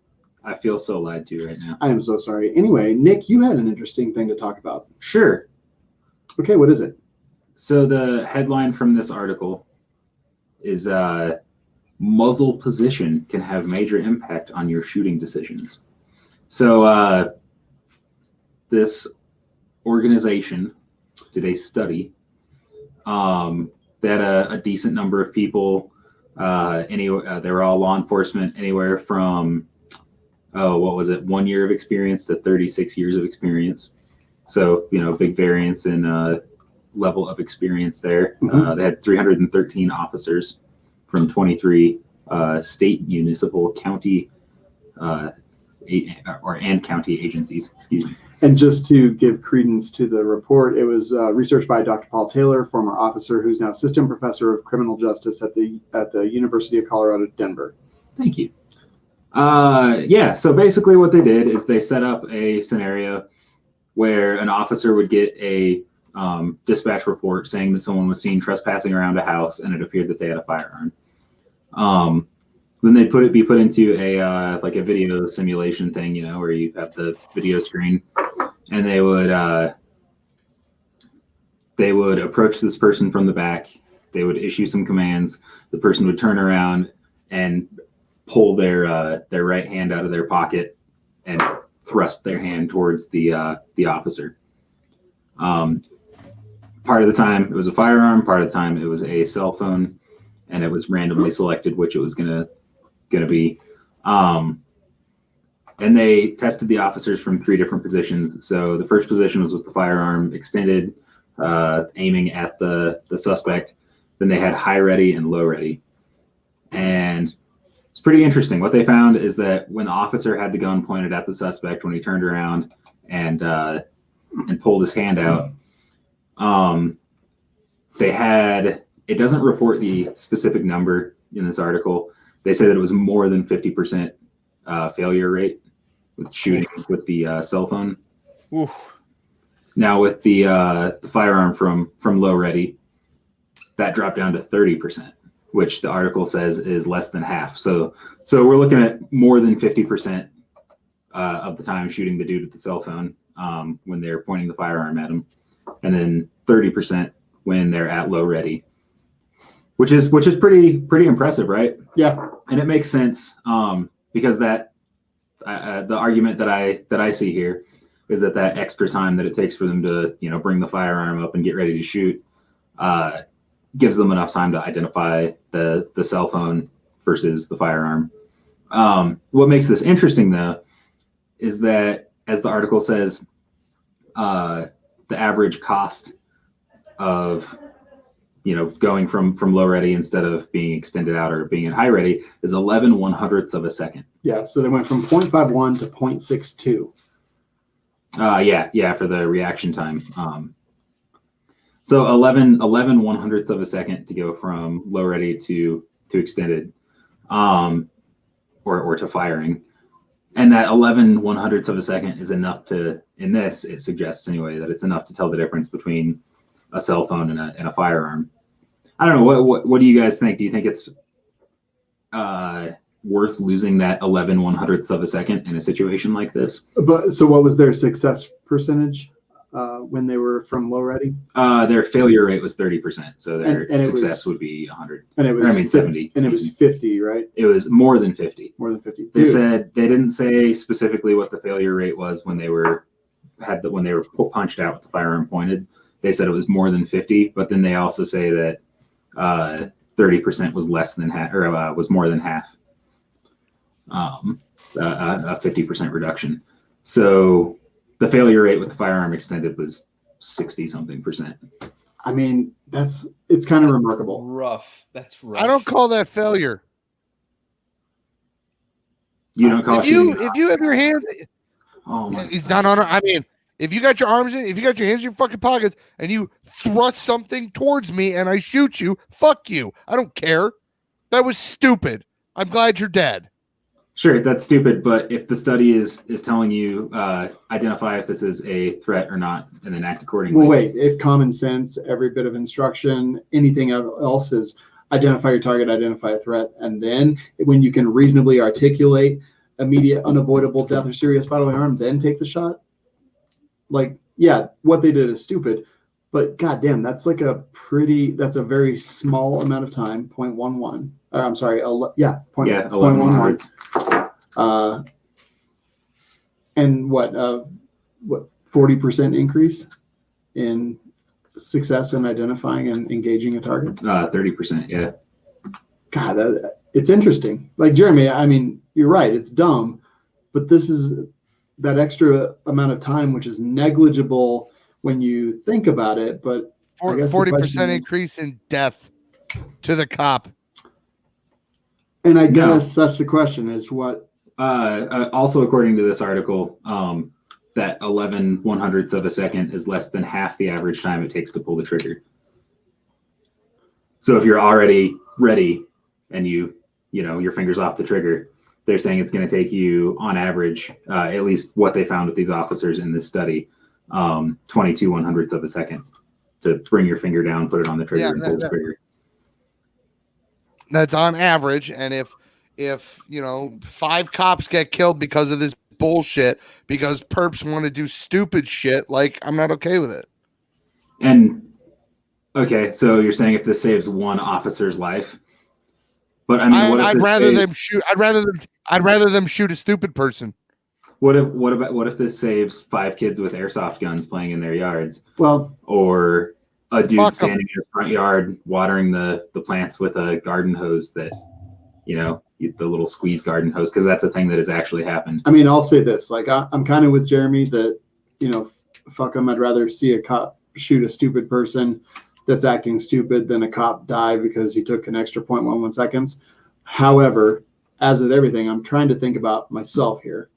I feel so lied to right now. I am so sorry. Anyway, Nick, you had an interesting thing to talk about. Sure. Okay, what is it? So the headline from this article is muzzle position can have major impact on your shooting decisions. So this organization did a study that a decent number of people, they were all law enforcement, anywhere from 1 year of experience to 36 years of experience. So, big variance in level of experience there. Mm-hmm. They had 313 officers from 23 state, municipal, county, and county agencies. Excuse me. And just to give credence to the report, it was researched by Dr. Paul Taylor, former officer who's now assistant professor of criminal justice at the University of Colorado, Denver. Thank you. So basically what they did is they set up a scenario where an officer would get a dispatch report saying that someone was seen trespassing around a house and it appeared that they had a firearm. Then they'd be put into a like a video simulation thing, where you have the video screen, and they would approach this person from the back. They would issue some commands. The person would turn around and pull their right hand out of their pocket and thrust their hand towards the officer. Part of the time it was a firearm, part of the time it was a cell phone, and it was randomly selected which it was gonna be. And they tested the officers from 3 different positions. So the first position was with the firearm extended, aiming at the suspect. Then they had high ready and low ready. And it's pretty interesting. What they found is that when the officer had the gun pointed at the suspect, when he turned around and pulled his hand out, it doesn't report the specific number in this article. They say that it was more than 50% failure rate with shooting with the cell phone. Oof. Now with the firearm from low ready, that dropped down to 30%. which the article says is less than half. So we're looking at more than 50% of the time shooting the dude with the cell phone when they're pointing the firearm at him, and then 30% when they're at low ready, which is pretty impressive, right? Yeah. And it makes sense because that the argument that I see here is that extra time that it takes for them to bring the firearm up and get ready to shoot gives them enough time to identify the cell phone versus the firearm. What makes this interesting though is that, as the article says, the average cost of going from low ready instead of being extended out or being in high ready is 11/100ths of a second. Yeah, so they went from 0.51 to 0.62. Yeah, for the reaction time. So 11/100ths of a second to go from low ready to extended, or to firing, and that 11/100ths of a second is enough to, in this, it suggests anyway, that it's enough to tell the difference between a cell phone and a firearm. I don't know. What do you guys think? Do you think it's worth losing that 11/100ths of a second in a situation like this? But so what was their success percentage when they were from low ready? Their failure rate was 30%, so their and success would be 100. And it was 70. And it was 50, right? It was more than 50. More than 50. They said they didn't say specifically what the failure rate was when they were punched out with the firearm pointed. They said it was more than 50, but then they also say that 30% was less than half, or was more than half. A 50% reduction. So the failure rate with the firearm extended was 60-something%. I mean, it's kind of remarkable. Rough. That's rough. I don't call that failure. You don't call if you have your hands, oh my it's not on. I mean, if you got your arms in, if you got your hands in your fucking pockets and you thrust something towards me and I shoot you, fuck you. I don't care. That was stupid. I'm glad you're dead. Sure, that's stupid, but if the study is telling you identify if this is a threat or not and then act accordingly. Well, wait, if common sense, every bit of instruction, anything else is identify your target, identify a threat, and then when you can reasonably articulate immediate unavoidable death or serious bodily harm, then take the shot. Like, yeah, what they did is stupid, but goddamn, that's a very small amount of time, 0.11. I'm sorry, 11/100ths. And what 40% increase in success in identifying and engaging a target? 30%, yeah. God, it's interesting. Like Jerambe, I mean, you're right, it's dumb, but this is that extra amount of time, which is negligible when you think about it. But 40% increase in death to the cop. And I guess that's the question: is what? Also, according to this article, that 11/100ths of a second is less than half the average time it takes to pull the trigger. So if you're already ready and your finger's off the trigger, they're saying it's going to take you, on average, at least what they found with these officers in this study, 22/100ths of a second to bring your finger down, put it on the trigger, and pull the trigger. That's on average, and if 5 cops get killed because of this bullshit, because perps want to do stupid shit, like, I'm not okay with it. And okay, so you're saying if this saves one officer's life, but I mean, I'd rather them shoot a stupid person. What if this saves 5 kids with airsoft guns playing in their yards? Well, or a dude standing in his front yard watering the plants with a garden hose that, the little squeeze garden hose, because that's a thing that has actually happened. I mean, I'll say this, like, I'm kind of with Jerambe that, fuck them. I'd rather see a cop shoot a stupid person that's acting stupid than a cop die because he took an extra 0.11 seconds. However, as with everything, I'm trying to think about myself here.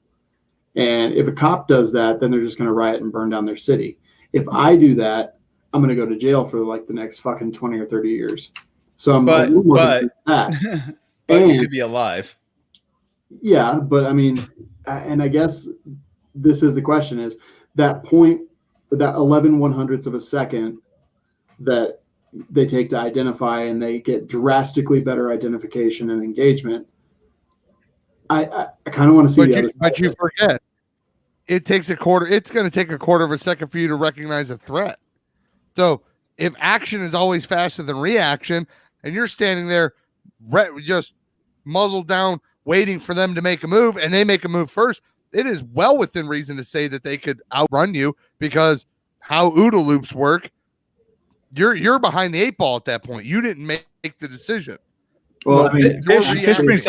And if a cop does that, then they're just going to riot and burn down their city. If I do that, I'm going to go to jail for like the next fucking 20 or 30 years. So I'm a little more concerned with that. But you could be alive. Yeah, but I mean, and I guess this is the question: is that 11/100ths of a second that they take to identify, and they get drastically better identification and engagement. I kind of want to see but you forget it takes it's going to take a quarter of a second for you to recognize a threat. So if action is always faster than reaction, and you're standing there just muzzled down waiting for them to make a move, and they make a move first, it is well within reason to say that they could outrun you, because how OODA loops work, you're behind the 8 ball at that point. You didn't make the decision. Well, I mean, Fish brings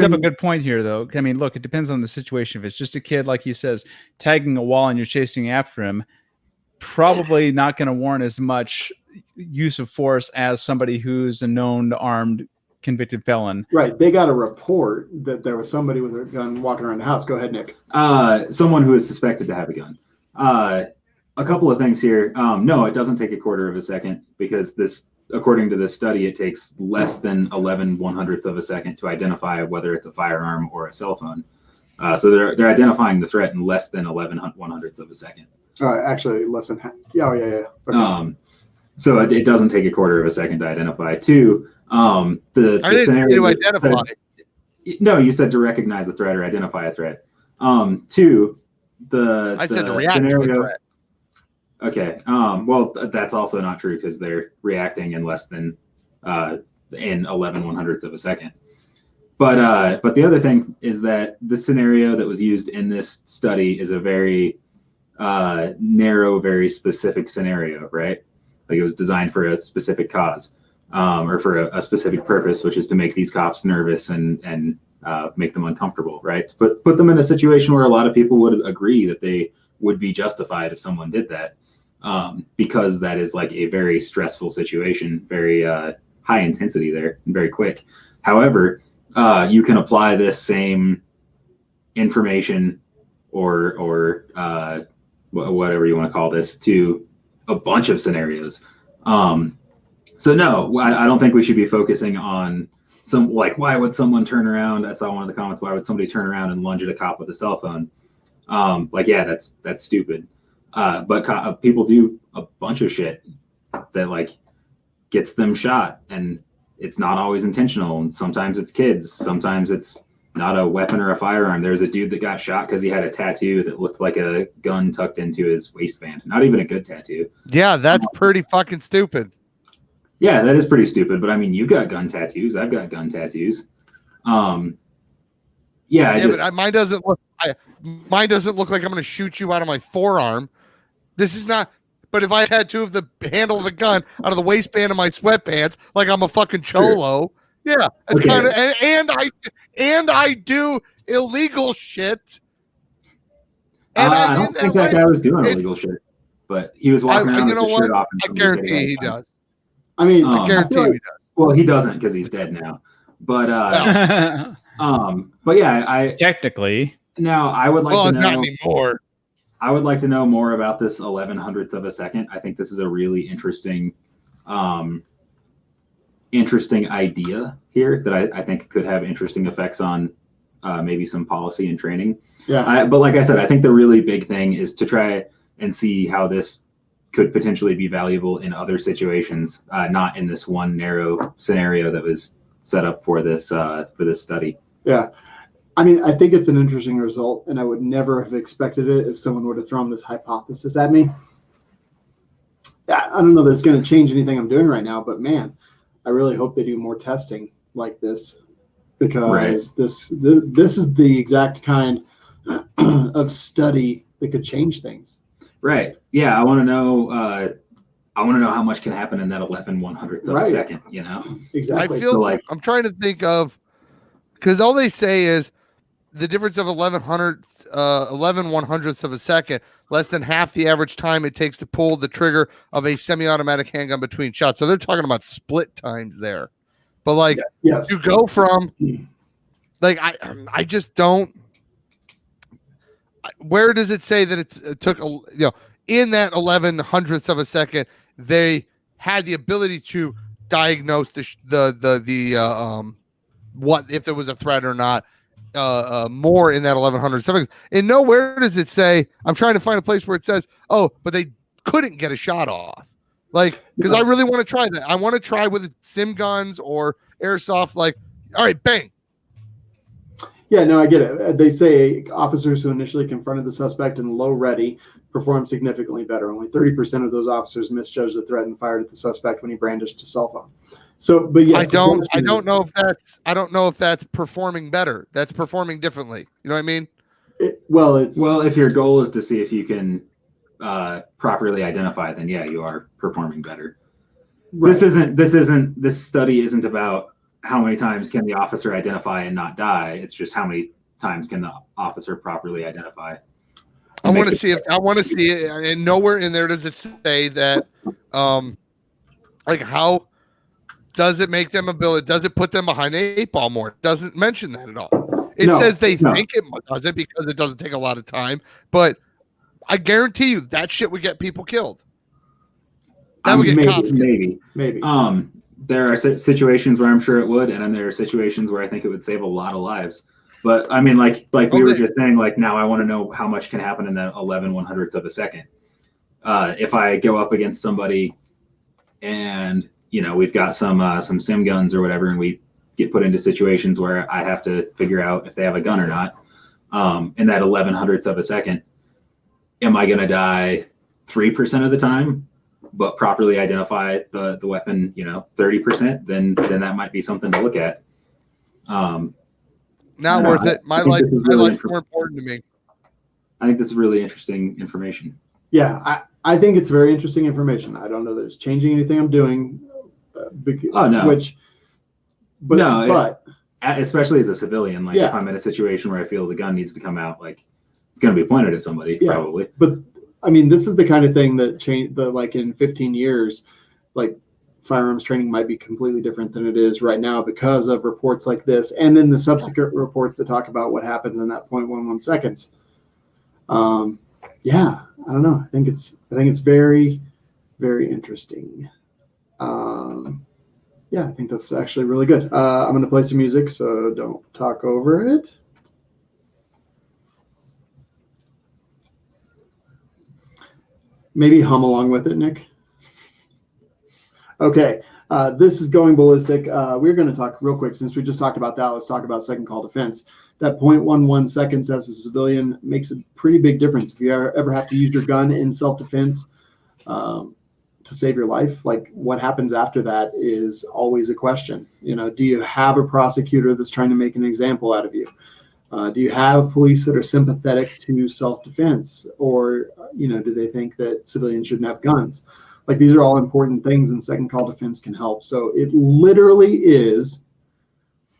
up a good point here, though. I mean, look, it depends on the situation. If it's just a kid, like he says, tagging a wall and you're chasing after him, probably not going to warrant as much use of force as somebody who's a known armed convicted felon. Right. They got a report that there was somebody with a gun walking around the house. Go ahead, Nick. Someone who is suspected to have a gun. A couple of things here. No, it doesn't take a quarter of a second, because according to this study, it takes less than 11/100ths of a second to identify whether it's a firearm or a cell phone. So they're identifying the threat in less than 11/100ths of a second. Actually, less than half. Yeah. Okay. So it doesn't take a quarter of a second to identify. Two, the scenario to identify. No, you said to recognize a threat or identify a threat. Two, I said to react to a threat. Okay. Well, that's also not true, because they're reacting in less than in 11/100ths of a second. But the other thing is that the scenario that was used in this study is a very narrow, very specific scenario, right? Like, it was designed for a specific cause, or for a specific purpose, which is to make these cops nervous and make them uncomfortable, right? But put them in a situation where a lot of people would agree that they would be justified if someone did that, because that is like a very stressful situation, very high intensity there, and very quick. However, you can apply this same information or whatever you want to call this to a bunch of scenarios. So no, I don't think we should be focusing on why would someone turn around? I saw one of the comments, why would somebody turn around and lunge at a cop with a cell phone? That's stupid. But people do a bunch of shit that gets them shot, and it's not always intentional. And sometimes it's kids. Sometimes it's not a weapon or a firearm. There's a dude that got shot because he had a tattoo that looked like a gun tucked into his waistband. Not even a good tattoo. Yeah, that's pretty fucking stupid. Yeah, that is pretty stupid. But I mean, you got gun tattoos. I've got gun tattoos. But mine doesn't look. Mine doesn't look like I'm going to shoot you out of my forearm. This is not. But if I had a tattoo of the handle of a gun out of the waistband of my sweatpants, like I'm a fucking cholo, yeah, it's Okay. kind of. And I do illegal shit. And I don't think that guy was doing illegal shit, but he was walking around with his shirt off. I guarantee he does. I mean, I guarantee he does. Well, he doesn't, because he's dead now. But but yeah, I technically. Now I would like to know. Not anymore. I would like to know more about this 11/100ths of a second. I think this is a really interesting idea here that I think could have interesting effects on maybe some policy and training. Yeah. But like I said, I think the really big thing is to try and see how this could potentially be valuable in other situations, not in this one narrow scenario that was set up for this study. Yeah. I mean, I think it's an interesting result, and I would never have expected it if someone would have thrown this hypothesis at me. I don't know that it's going to change anything I'm doing right now, but man, I really hope they do more testing like this, because this is the exact kind of study that could change things. Right. Yeah. I want to know how much can happen in that 11/100ths of a second, you know? Exactly. I feel like I'm trying to think of, because all they say is the difference of 11/100ths of a second, less than half the average time it takes to pull the trigger of a semi-automatic handgun between shots. So they're talking about split times there. But yes. You go from I just don't. Where does it say that it took in that 11/100ths of a second they had the ability to diagnose the what if there was a threat or not, more in that 11/100 seconds. And nowhere does it say, I'm trying to find a place where it says, oh, but they couldn't get a shot off. Like, because I really want to try that. I want to try with sim guns or airsoft. Like, all right, bang. Yeah, no, I get it. They say officers who initially confronted the suspect in low ready performed significantly better. Only 30% of those officers misjudged the threat and fired at the suspect when he brandished a cell phone. So, but yes, I don't know if that's performing better. That's performing differently. You know what I mean? Well, if your goal is to see if you can properly identify, then yeah, you are performing better. Right. This study isn't about how many times can the officer identify and not die. It's just how many times can the officer properly identify. I want to see it, and nowhere in there does it say that, like, how does it make them ability? Does it put them behind the 8 ball more? It doesn't mention that at all. It says they think it does it because it doesn't take a lot of time, but I guarantee you that shit would get people killed. That would get cops killed. Maybe. There are situations where I'm sure it would, and then there are situations where I think it would save a lot of lives. But I mean, like we were just saying, like, now I want to know how much can happen in that 11/100ths of a second. If I go up against somebody and, you know, we've got some sim guns or whatever, and we get put into situations where I have to figure out if they have a gun or not, in that 11/100ths of a second, am I going to die 3% of the time, but properly identify the weapon, 30%? Then that might be something to look at. Not worth it. My life's more important to me. I think this is really interesting information. Yeah, I think it's very interesting information. I don't know that it's changing anything I'm doing. But especially as a civilian, like, if I'm in a situation where I feel the gun needs to come out, like, it's going to be pointed at somebody, probably. But I mean, this is the kind of thing that changed. Like, in 15 years, like, firearms training might be completely different than it is right now because of reports like this, and then the subsequent reports that talk about what happens in that 0.11 seconds. I don't know. I think it's very, very interesting. I think that's actually really good. I'm going to play some music, so don't talk over it. Maybe hum along with it, Nick. Okay, this is Going Ballistic. We're going to talk real quick, since we just talked about that. Let's talk about second call defense. That 0.11 seconds as a civilian makes a pretty big difference. If you ever have to use your gun in self-defense to save your life, like, what happens after that is always a question. Do you have a prosecutor that's trying to make an example out of you? Do you have police that are sympathetic to self-defense, or do they think that civilians shouldn't have guns? Like, these are all important things, and second call defense can help. So it literally is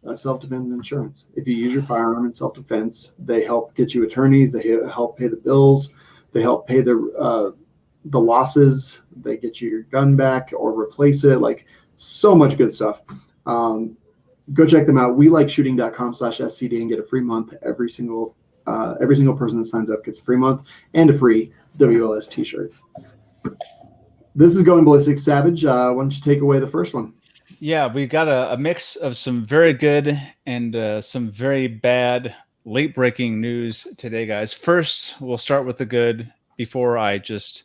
a self-defense insurance. If you use your firearm in self-defense, they help get you attorneys, they help pay the bills, they help pay the losses, they get you your gun back or replace it. Like, so much good stuff. Go check them out. WeLikeShooting.com/SCD and get a free month. Every single person that signs up gets a free month and a free WLS t-shirt. This is Going Ballistic. Savage, why don't you take away the first one? Yeah, we've got a mix of some very good and some very bad late-breaking news today, guys. First, we'll start with the good before I just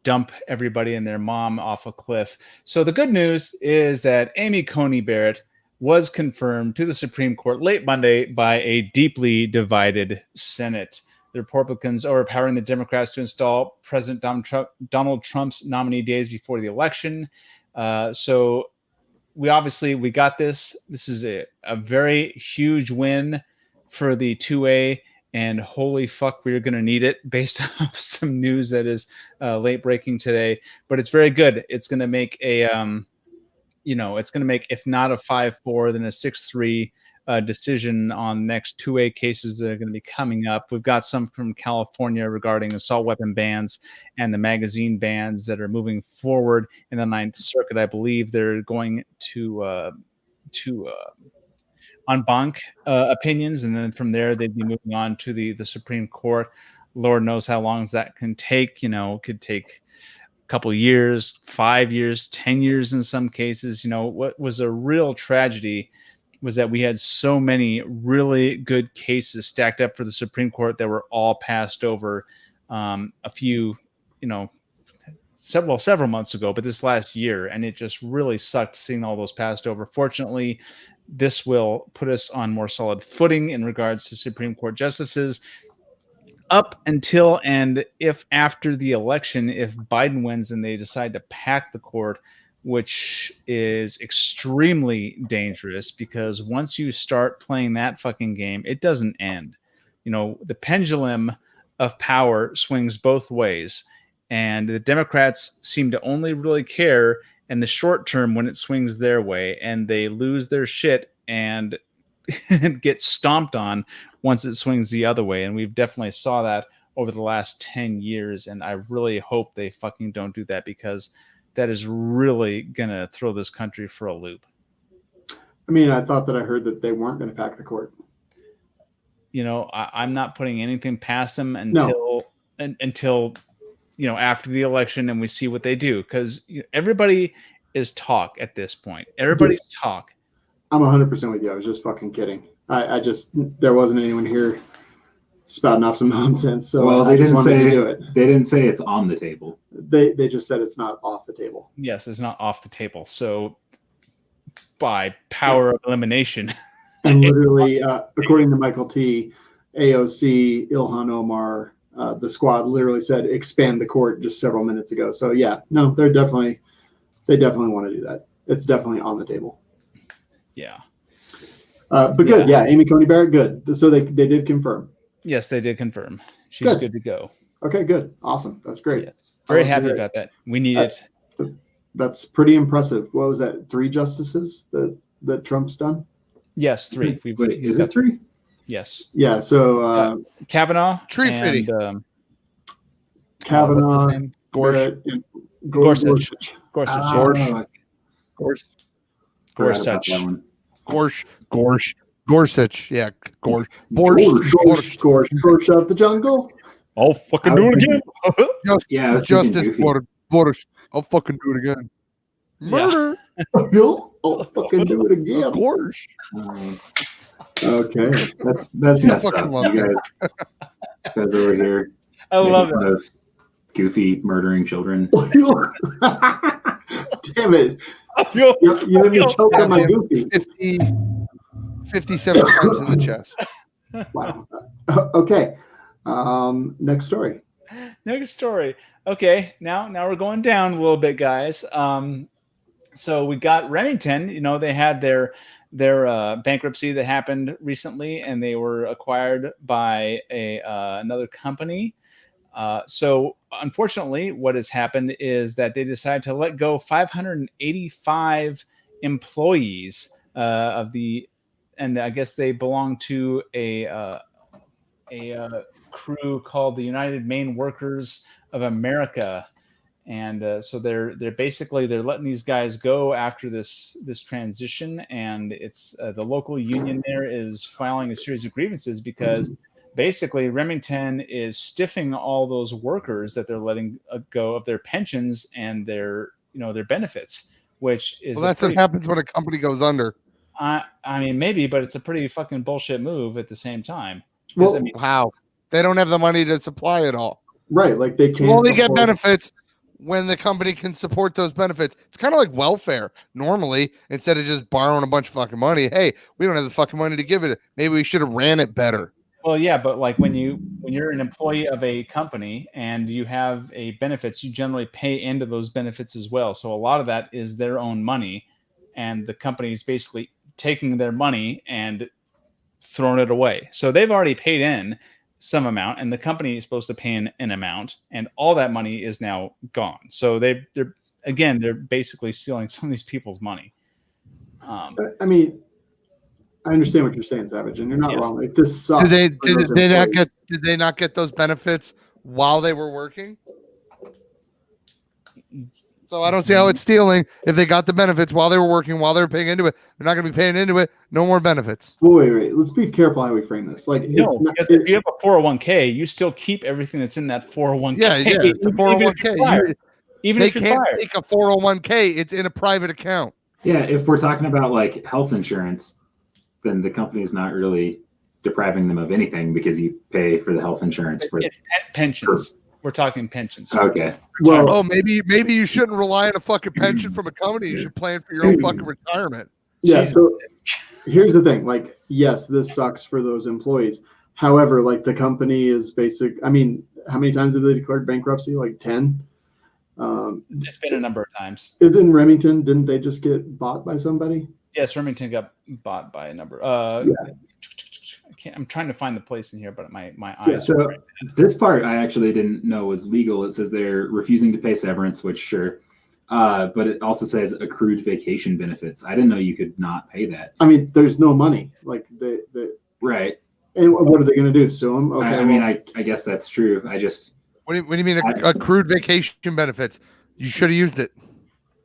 dump everybody and their mom off a cliff. So the good news is that Amy Coney Barrett was confirmed to the Supreme Court late Monday by a deeply divided Senate. The Republicans are overpowering the Democrats to install President Donald Trump's nominee days before the election. So we got this. This is a very huge win for the 2A, and holy fuck, we're going to need it based on some news that is late breaking today. But it's very good. It's going to make it's going to make, if not a 5-4, then a 6-3 decision on next 2A cases that are going to be coming up. We've got some from California regarding assault weapon bans and the magazine bans that are moving forward in the Ninth Circuit. I believe they're going to en banc opinions, and then from there they'd be moving on to the Supreme Court. Lord knows how long that can take. Could take couple years, 5 years, 10 years in some cases. What was a real tragedy was that we had so many really good cases stacked up for the Supreme Court that were all passed over. A few, several months ago, but this last year, and it just really sucked seeing all those passed over. Fortunately, this will put us on more solid footing in regards to Supreme Court justices up until and if after the election, if Biden wins and they decide to pack the court, which is extremely dangerous because once you start playing that fucking game, it doesn't end. You know, the pendulum of power swings both ways, and the Democrats seem to only really care in the short term when it swings their way, and they lose their shit and get stomped on once it swings the other way. And we've definitely saw that over the last 10 years. And I really hope they fucking don't do that, because that is really going to throw this country for a loop. I mean, I thought that I heard that they weren't going to pack the court. You know, I'm not putting anything past them until, you know, after the election and we see what they do. Because everybody is talk at this point. Everybody's talk. I'm 100% with you. I was just fucking kidding. I just, there wasn't anyone here spouting off some nonsense. So well, I just wanted to do it. They didn't say it's on the table. They just said it's not off the table. Yes, it's not off the table. So by power of elimination. And literally, according to Michael T., AOC, Ilhan Omar, the squad literally said expand the court just several minutes ago. So yeah, no, they definitely want to do that. It's definitely on the table. Yeah. But good. Yeah. Amy Coney Barrett, good. So they did confirm. Yes, they did confirm. She's good to go. Okay, good. Awesome. That's great. Yes. Very happy about that. We need it. That's pretty impressive. What was that? 3 justices that Trump's done? Yes, 3. Wait, is it 3? Yes. Yeah. So Kavanaugh. Tree and, Fitty. Kavanaugh, Gorsuch. Gorsuch. Gorsuch. Gorsuch. Yeah. Gorsuch out the jungle. I'll fucking do it again. Justice Gorsuch. I'll fucking do it again. Murder. I'll fucking do it again. Of course. Okay. That's messed up. You guys over here. I love it. Goofy murdering children. Damn it. You made me choke on my Goofy. 57 times in the chest. Wow. Okay. Next story. Okay. Now we're going down a little bit, guys. So we got Remington. You know, they had their bankruptcy that happened recently, and they were acquired by another company. So unfortunately, what has happened is that they decided to let go 585 employees and I guess they belong to a crew called the United Mine Workers of America. And so they're letting these guys go after this transition, and it's the local union there is filing a series of grievances because basically Remington is stiffing all those workers that they're letting go of their pensions and their benefits, which is that's what happens when a company goes under. I mean, maybe, but it's a pretty fucking bullshit move at the same time. Well, how they don't have the money to supply it all. Right, like they can't only get benefits when the company can support those benefits. It's kind of like welfare. Normally, instead of just borrowing a bunch of fucking money, hey, we don't have the fucking money to give it. Maybe we should have ran it better. Well, yeah, but like when you're an employee of a company and you have a benefits, you generally pay into those benefits as well. So a lot of that is their own money, and the company is basically taking their money and throwing it away. So they've already paid in some amount, and the company is supposed to pay in an amount, and all that money is now gone. So they're basically stealing some of these people's money. I mean, I understand what you're saying, Savage, and you're not wrong. Like, this sucks. Did they not get those benefits while they were working? So I don't see how it's stealing if they got the benefits while they were working, while they were paying into it. They're not going to be paying into it. No more benefits. Well, wait. Let's be careful how we frame this. Like, because if you have a 401k, you still keep everything that's in that 401k. Yeah, it's a 401k. Even if you're can't fired. take a 401k. It's in a private account. Yeah, if we're talking about like health insurance, then the company is not really depriving them of anything because you pay for the health insurance. It's pensions. We're talking pensions. Okay. Well, Oh, maybe you shouldn't rely on a fucking pension from a company. You should plan for your own fucking retirement. yeah. Jesus. So here's the thing. Like, yes, this sucks for those employees. However, like the company is basic. I mean, how many times have they declared bankruptcy? Like 10. It's been a number of times. Is in Remington? Didn't they just get bought by somebody? Yes, Remington got bought by a number. I'm trying to find the place in here, but my eyes. So this part I actually didn't know was legal. It says they're refusing to pay severance, which sure. But it also says accrued vacation benefits. I didn't know you could not pay that. I mean, there's no money. Like they Right. and what are they going to do? Sue them? Okay. I mean, I guess that's true. I just. What do you mean accrued vacation benefits? You should have used it.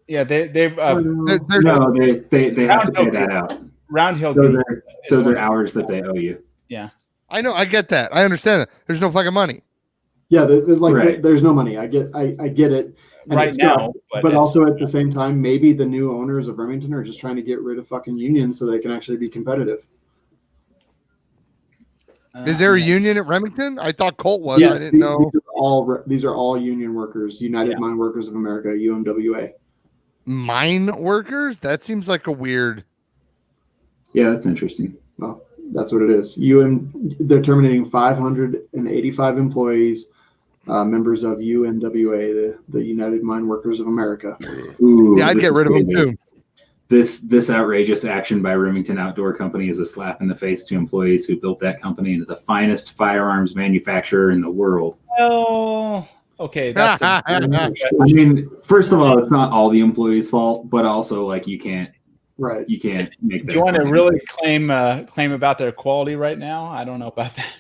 Yeah, they've There's No, they have to pay that out. Round Hill. Those are hours that they owe you. Yeah. I know. I get that. I understand it. There's no fucking money. Yeah, Right. there's no money. I get it. And Right it's now, tough, but also at the same time, maybe the new owners of Remington are just trying to get rid of fucking unions so they can actually be competitive. Is there a union at Remington? I thought Colt was. Yeah, I didn't know. These are all union workers. United Mine Workers of America, UMWA. Mine workers? That seems like a weird. Yeah, that's interesting. Well, that's what it is. They're terminating 585 employees, members of UMWA, the United Mine Workers of America. Ooh, Yeah, I'd get rid of them too. This outrageous action by Remington Outdoor Company is a slap in the face to employees who built that company into the finest firearms manufacturer in the world. Oh, okay. That's I mean, first of all, it's not all the employees' fault, but also like you can't Right. make that. Do you want to really claim about their quality right now? I don't know about that.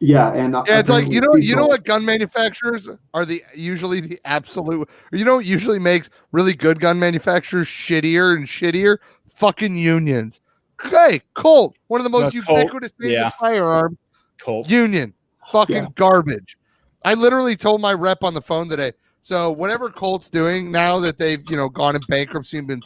Yeah, and It's like you know what gun manufacturers are usually the absolute. Or you know what usually makes really good gun manufacturers shittier and shittier? Fucking unions. Hey, Colt, one of the most ubiquitous things in firearm. Colt Union, fucking garbage. I literally told my rep on the phone today. So whatever Colt's doing now that they've gone in bankruptcy and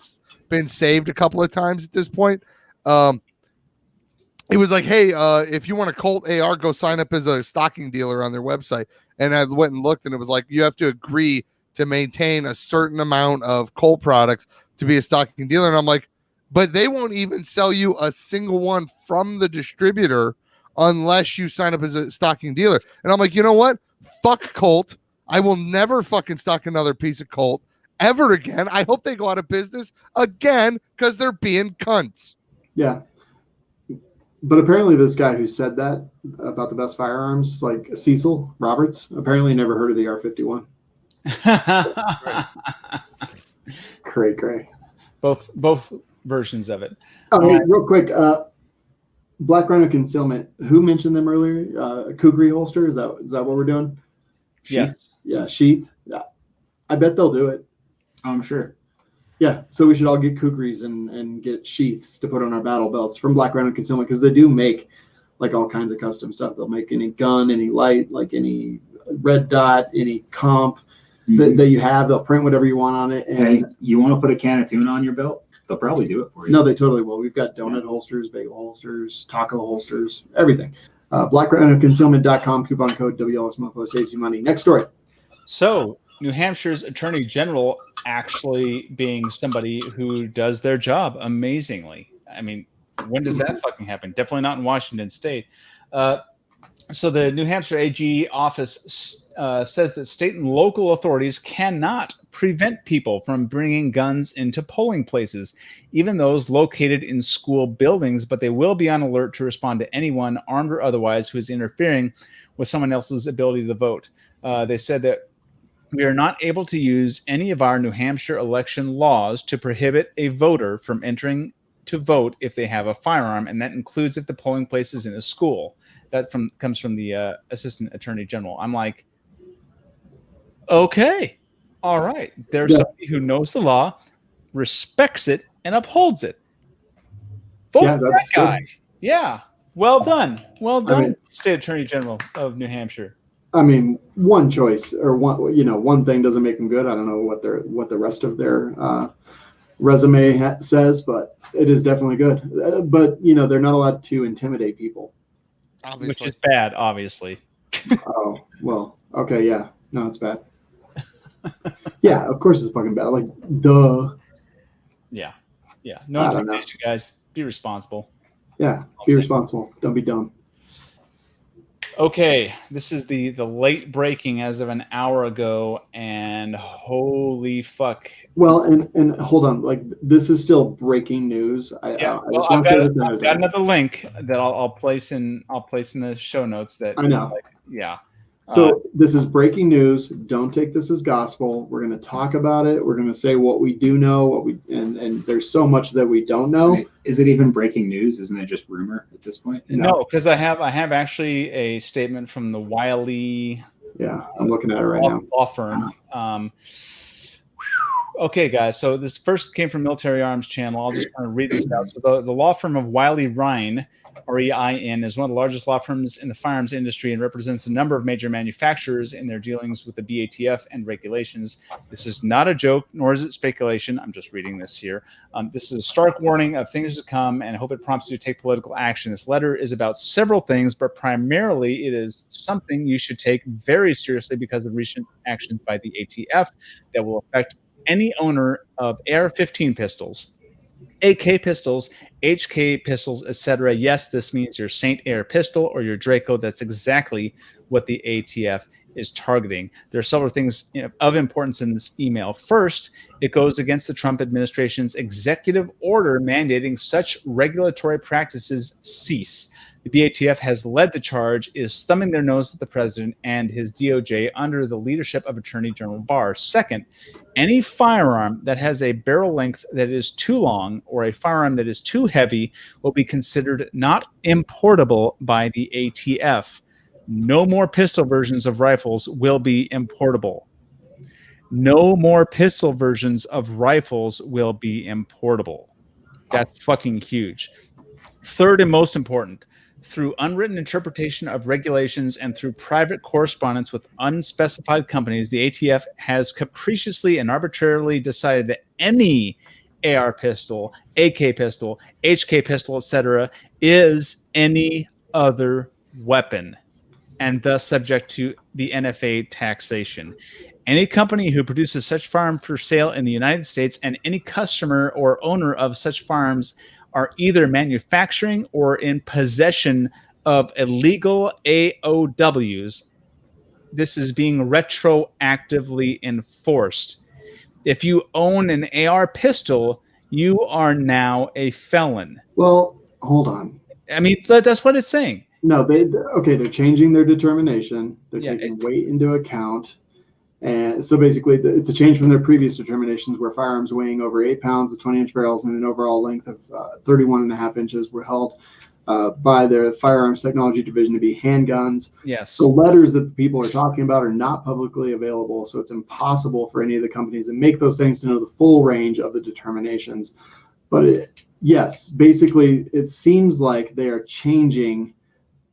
been saved a couple of times at this point, it was like, hey, if you want a Colt AR, go sign up as a stocking dealer on their website. And I went and looked, and it was like you have to agree to maintain a certain amount of Colt products to be a stocking dealer. And I'm like, but they won't even sell you a single one from the distributor unless you sign up as a stocking dealer. And I'm like, you know what? Fuck Colt. I will never fucking stock another piece of Colt ever again. I hope they go out of business again because they're being cunts. Yeah. But apparently this guy who said that about the best firearms, like Cecil Roberts, apparently never heard of the R-51. Cray. Both versions of it. Oh, hey, real quick, Black Rhino Concealment. Who mentioned them earlier? Kukri holster. Is that what we're doing? Yes. Yeah, sheath. Yeah. I bet they'll do it. I'm sure. Yeah, so we should all get kukris and get sheaths to put on our battle belts from Black Rhino Concealment because they do make like all kinds of custom stuff. They'll make any gun, any light, like any red dot, any comp that you have. They'll print whatever you want on it. And hey, you want to put a can of tuna on your belt? They'll probably do it for you. No, they totally will. We've got donut holsters, bagel holsters, taco holsters, everything. BlackRhinoConcealment.com, coupon code WLSMOFO saves you money. Next story. So, New Hampshire's Attorney General actually being somebody who does their job amazingly. I mean, when does that fucking happen? Definitely not in Washington State. So the New Hampshire AG office says that state and local authorities cannot prevent people from bringing guns into polling places, even those located in school buildings, but they will be on alert to respond to anyone, armed or otherwise, who is interfering with someone else's ability to vote. They said that we are not able to use any of our New Hampshire election laws to prohibit a voter from entering to vote if they have a firearm, and that includes if the polling place is in a school. That comes from the Assistant Attorney General. I'm like, okay, all right. There's somebody who knows the law, respects it, and upholds it. Vote for that guy. Good. Yeah, well done. Well done, State Attorney General of New Hampshire. I mean, one choice or one thing doesn't make them good. I don't know what the rest of their resume says, but it is definitely good. But they're not allowed to intimidate people. Obviously. Which is bad, obviously. Oh, well, okay, yeah. No, it's bad. Yeah, of course it's fucking bad. Like, duh. Yeah. No I don't know. intimidation, guys. Be responsible. Yeah, be responsible. Don't be dumb. Okay, this is the late breaking as of an hour ago, and holy fuck. Well, and hold on, like this is still breaking news. I just want to say this I've got another link that I'll place in the show notes. That I know. Yeah. So this is breaking news. Don't take this as gospel. We're going to talk about it. We're going to say what we do know, and there's so much that we don't know. Wait, is it even breaking news? Isn't it just rumor at this point? No, because I have actually a statement from the Wiley. Yeah, I'm looking at it right now. Law firm. Okay, guys. So this first came from Military Arms Channel. I'll just kind of read this out. So the law firm of Wiley Ryan, REIN, is one of the largest law firms in the firearms industry and represents a number of major manufacturers in their dealings with the BATF and regulations. This is not a joke, nor is it speculation. I'm just reading this here. This is a stark warning of things to come, and I hope it prompts you to take political action. This letter is about several things, but primarily it is something you should take very seriously because of recent actions by the ATF that will affect any owner of AR-15 pistols, AK pistols, HK pistols, etc. Yes, this means your Saint Air pistol or your Draco. That's exactly what the ATF is targeting. There are several things of importance in this email. First, it goes against the Trump administration's executive order mandating such regulatory practices cease. The BATF has led the charge, is thumbing their nose at the president and his DOJ under the leadership of Attorney General Barr. Second, any firearm that has a barrel length that is too long or a firearm that is too heavy will be considered not importable by the ATF. No more pistol versions of rifles will be importable. No more pistol versions of rifles will be importable. That's fucking huge. Third and most important, through unwritten interpretation of regulations and through private correspondence with unspecified companies, the ATF has capriciously and arbitrarily decided that any AR pistol, AK pistol, HK pistol, etc., is any other weapon and thus subject to the NFA taxation. Any company who produces such firearm for sale in the United States and any customer or owner of such firearms are either manufacturing or in possession of illegal AOWs. This is being retroactively enforced. If you own an AR pistol, you are now a felon. Well, hold on. I mean, that's what it's saying. No, they're changing their determination. They're taking weight into account. And so basically, it's a change from their previous determinations where firearms weighing over 8 pounds with 20-inch barrels and an overall length of 31.5 inches were held by their Firearms Technology Division to be handguns. Yes. The letters that the people are talking about are not publicly available, so it's impossible for any of the companies that make those things to know the full range of the determinations. But yes, basically, it seems like they are changing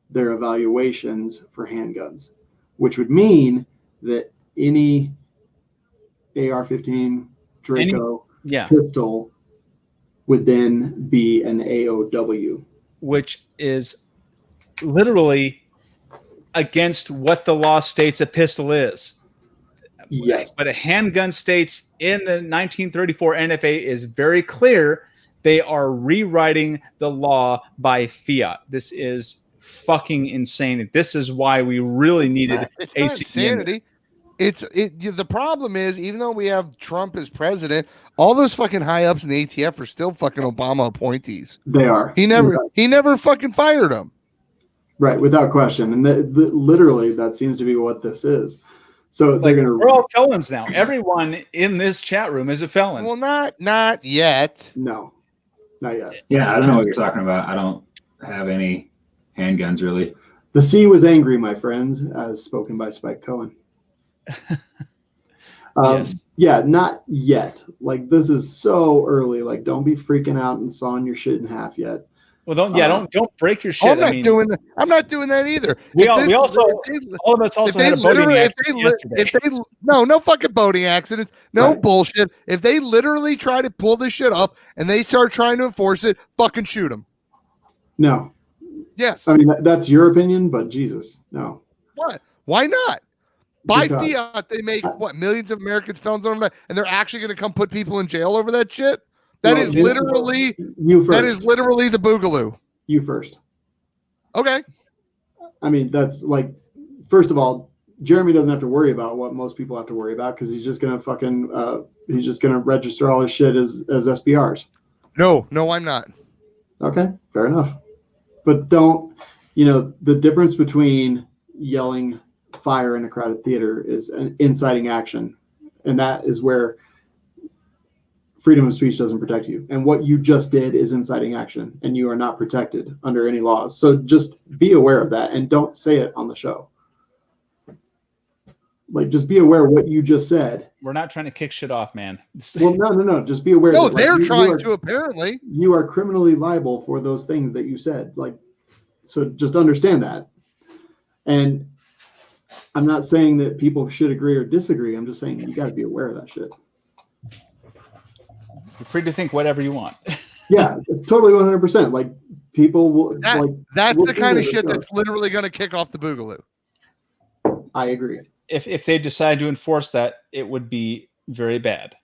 their evaluations for handguns, which would mean that any AR-15 Draco pistol would then be an AOW. Which is literally against what the law states a pistol is. Yes. But a handgun states in the 1934 NFA is very clear they are rewriting the law by fiat. This is fucking insane. This is why we really needed ACB. Insanity. The problem is, even though we have Trump as president, all those fucking high ups in the ATF are still fucking Obama appointees. They are. He never fucking fired them. Right, without question. And literally, that seems to be what this is. So we're all felons now. Everyone in this chat room is a felon. Well, not yet. No, not yet. Yeah, I don't know what you're talking about. I don't have any handguns really. The sea was angry, my friends, as spoken by Spike Cohen. Yes. Yeah, not yet. Like, this is so early. Like, don't be freaking out and sawing your shit in half yet. Well, don't break your shit. I'm not doing that either. All of us also had a boating accident. No fucking boating accidents. No bullshit. If they literally try to pull this shit off and they start trying to enforce it, fucking shoot them. No. Yes. I mean, that's your opinion, but Jesus, no. What? Why not? By Because- fiat, they make what, millions of Americans felons on that, and they're actually going to come put people in jail over that shit. That Well, is literally you first. that is literally the boogaloo. You first. Okay. I mean, that's like, first of all, Jerambe doesn't have to worry about what most people have to worry about because he's just gonna he's just gonna register all his shit as SBRs. No, I'm not. Okay, fair enough. But don't, the difference between yelling fire in a crowded theater is an inciting action, and that is where freedom of speech doesn't protect you. And what you just did is inciting action, and you are not protected under any laws. So just be aware of that and don't say it on the show. Like, just be aware of what you just said. We're not trying to kick shit off, man. Well, no. Just be aware. No, that, like, they're trying are, to apparently. You are criminally liable for those things that you said. Like, so just understand that. And I'm not saying that people should agree or disagree. I'm just saying you got to be aware of that shit. You're free to think whatever you want. Yeah, totally 100%. Like, people will. That's we'll the kind of shit show. that's literally going to kick off the boogaloo. I agree. If they decide to enforce that, it would be very bad.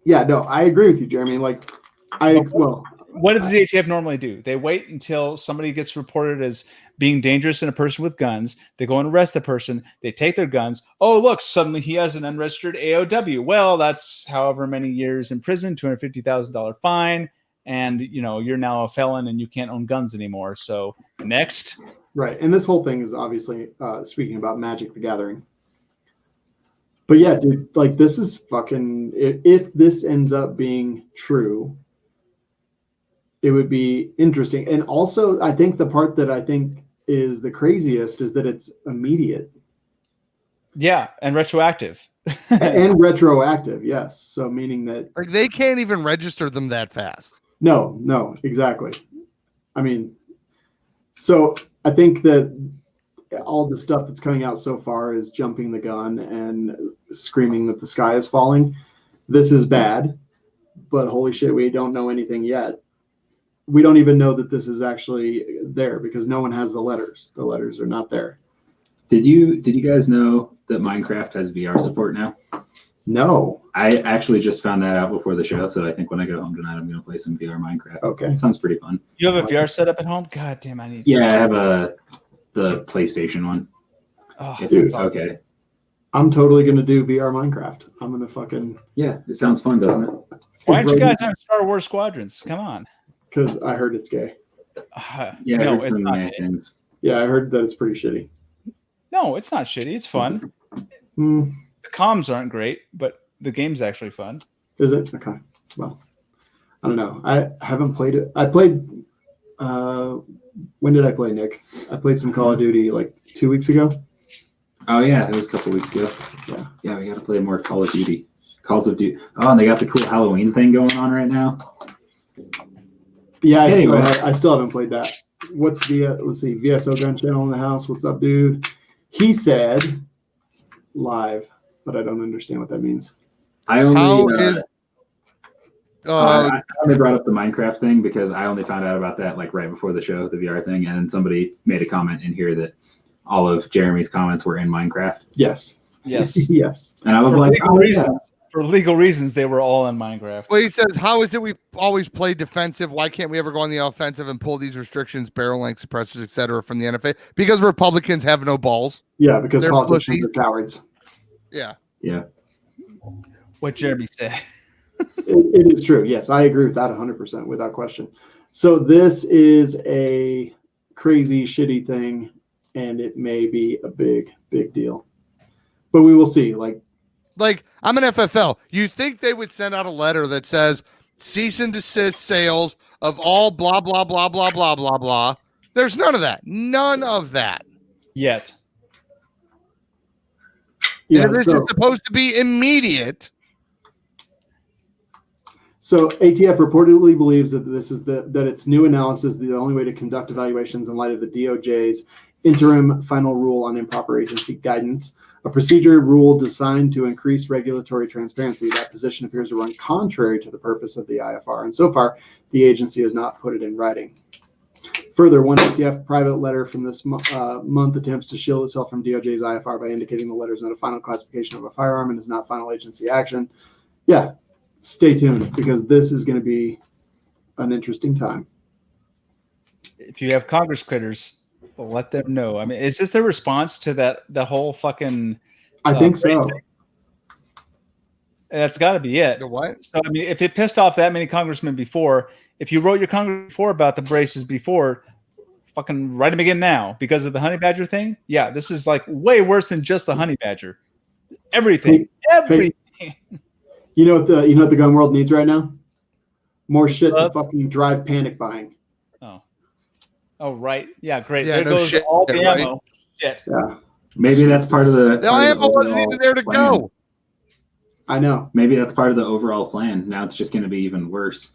Yeah, no, I agree with you, Jerambe. Like, What does the ATF normally do? They wait until somebody gets reported as being dangerous and a person with guns. They go and arrest the person. They take their guns. Oh, look, suddenly he has an unregistered AOW. Well, that's however many years in prison, $250,000 fine. And, you're now a felon and you can't own guns anymore. So next. Right. And this whole thing is obviously speaking about Magic the Gathering. But yeah, dude, like, this is fucking, if this ends up being true, it would be interesting. And also, I think the part that I think is the craziest is that it's immediate. Yeah, and retroactive. And retroactive, yes. So meaning that, Like, they can't even register them that fast. no, exactly. I mean, so I think that all the stuff that's coming out so far is jumping the gun and screaming that the sky is falling. This is bad, but holy shit, we don't know anything yet. We don't even know that this is actually there because no one has the letters. The letters are not there. Did you guys know that Minecraft has VR support now? No. I actually just found that out before the show, so I think when I go home tonight, I'm going to play some VR Minecraft. Okay. It sounds pretty fun. You have a VR setup at home? God damn, I need. Yeah, I have the PlayStation one. Oh, It's okay. I'm totally going to do VR Minecraft. I'm going to fucking... Yeah, it sounds fun, doesn't it? Why don't you guys have Star Wars Squadrons? Come on. Because I heard it's gay. Yeah, no, I heard it's some not. nice things. Yeah, I heard that it's pretty shitty. No, it's not shitty. It's fun. Hmm. The comms aren't great, but the game's actually fun. Is it? Okay. Well, I don't know. I haven't played it. I played... when did I play, Nick? I played some Call of Duty like 2 weeks ago. Oh, yeah, it was a couple weeks ago. Yeah. Yeah, we got to play more Call of Duty. Calls of Duty. Oh, and they got the cool Halloween thing going on right now. Yeah, Anyway. I still haven't played that. Let's see, VSO Gun Channel in the house. What's up, dude? He said live, but I don't understand what that means. I only How is I only brought up the Minecraft thing because I only found out about that like right before the show, the VR thing, and somebody made a comment in here that all of Jeremy's comments were in Minecraft. Yes. Yes. Yes. And I was For like, legal reasons. For legal reasons, they were all in Minecraft. Well, he says, how is it we always play defensive? Why can't we ever go on the offensive and pull these restrictions, barrel length suppressors, et cetera, from the NFA? Because Republicans have no balls. Yeah, because They're politicians pussies. are cowards. Yeah. Yeah. What Jeremy said. It is true. Yes, I agree with that 100% without question. So this is a crazy, shitty thing, and it may be a big, big deal. But we will see. Like, I'm an FFL. You think they would send out a letter that says cease and desist sales of all blah, blah, blah, blah, blah, blah, blah. There's none of that. None of that. Yet. Yeah, and this is supposed to be immediate. So ATF reportedly believes that that its new analysis is the only way to conduct evaluations in light of the DOJ's interim final rule on improper agency guidance, a procedure rule designed to increase regulatory transparency. That position appears to run contrary to the purpose of the IFR, and so far, the agency has not put it in writing. Further, one ATF private letter from this month attempts to shield itself from DOJ's IFR by indicating the letter is not a final classification of a firearm and is not final agency action. Yeah, stay tuned because this is going to be an interesting time. If you have Congress critters, let them know. I mean, is this the response to that whole fucking? I think so. thing? That's got to be it. The what? So I mean, if it pissed off that many congressmen before, if you wrote your Congress before about the braces before, fucking write them again now because of the honey badger thing. Yeah, this is like way worse than just the honey badger. Everything. You know what the gun world needs right now? More shit to fucking drive panic buying. Oh right. Yeah, great. Yeah, there goes shit. all the Right. ammo. Shit. Yeah. Maybe that's part of the. The ammo wasn't even there to go. I know. Maybe that's part of the overall plan. Now it's just going to be even worse.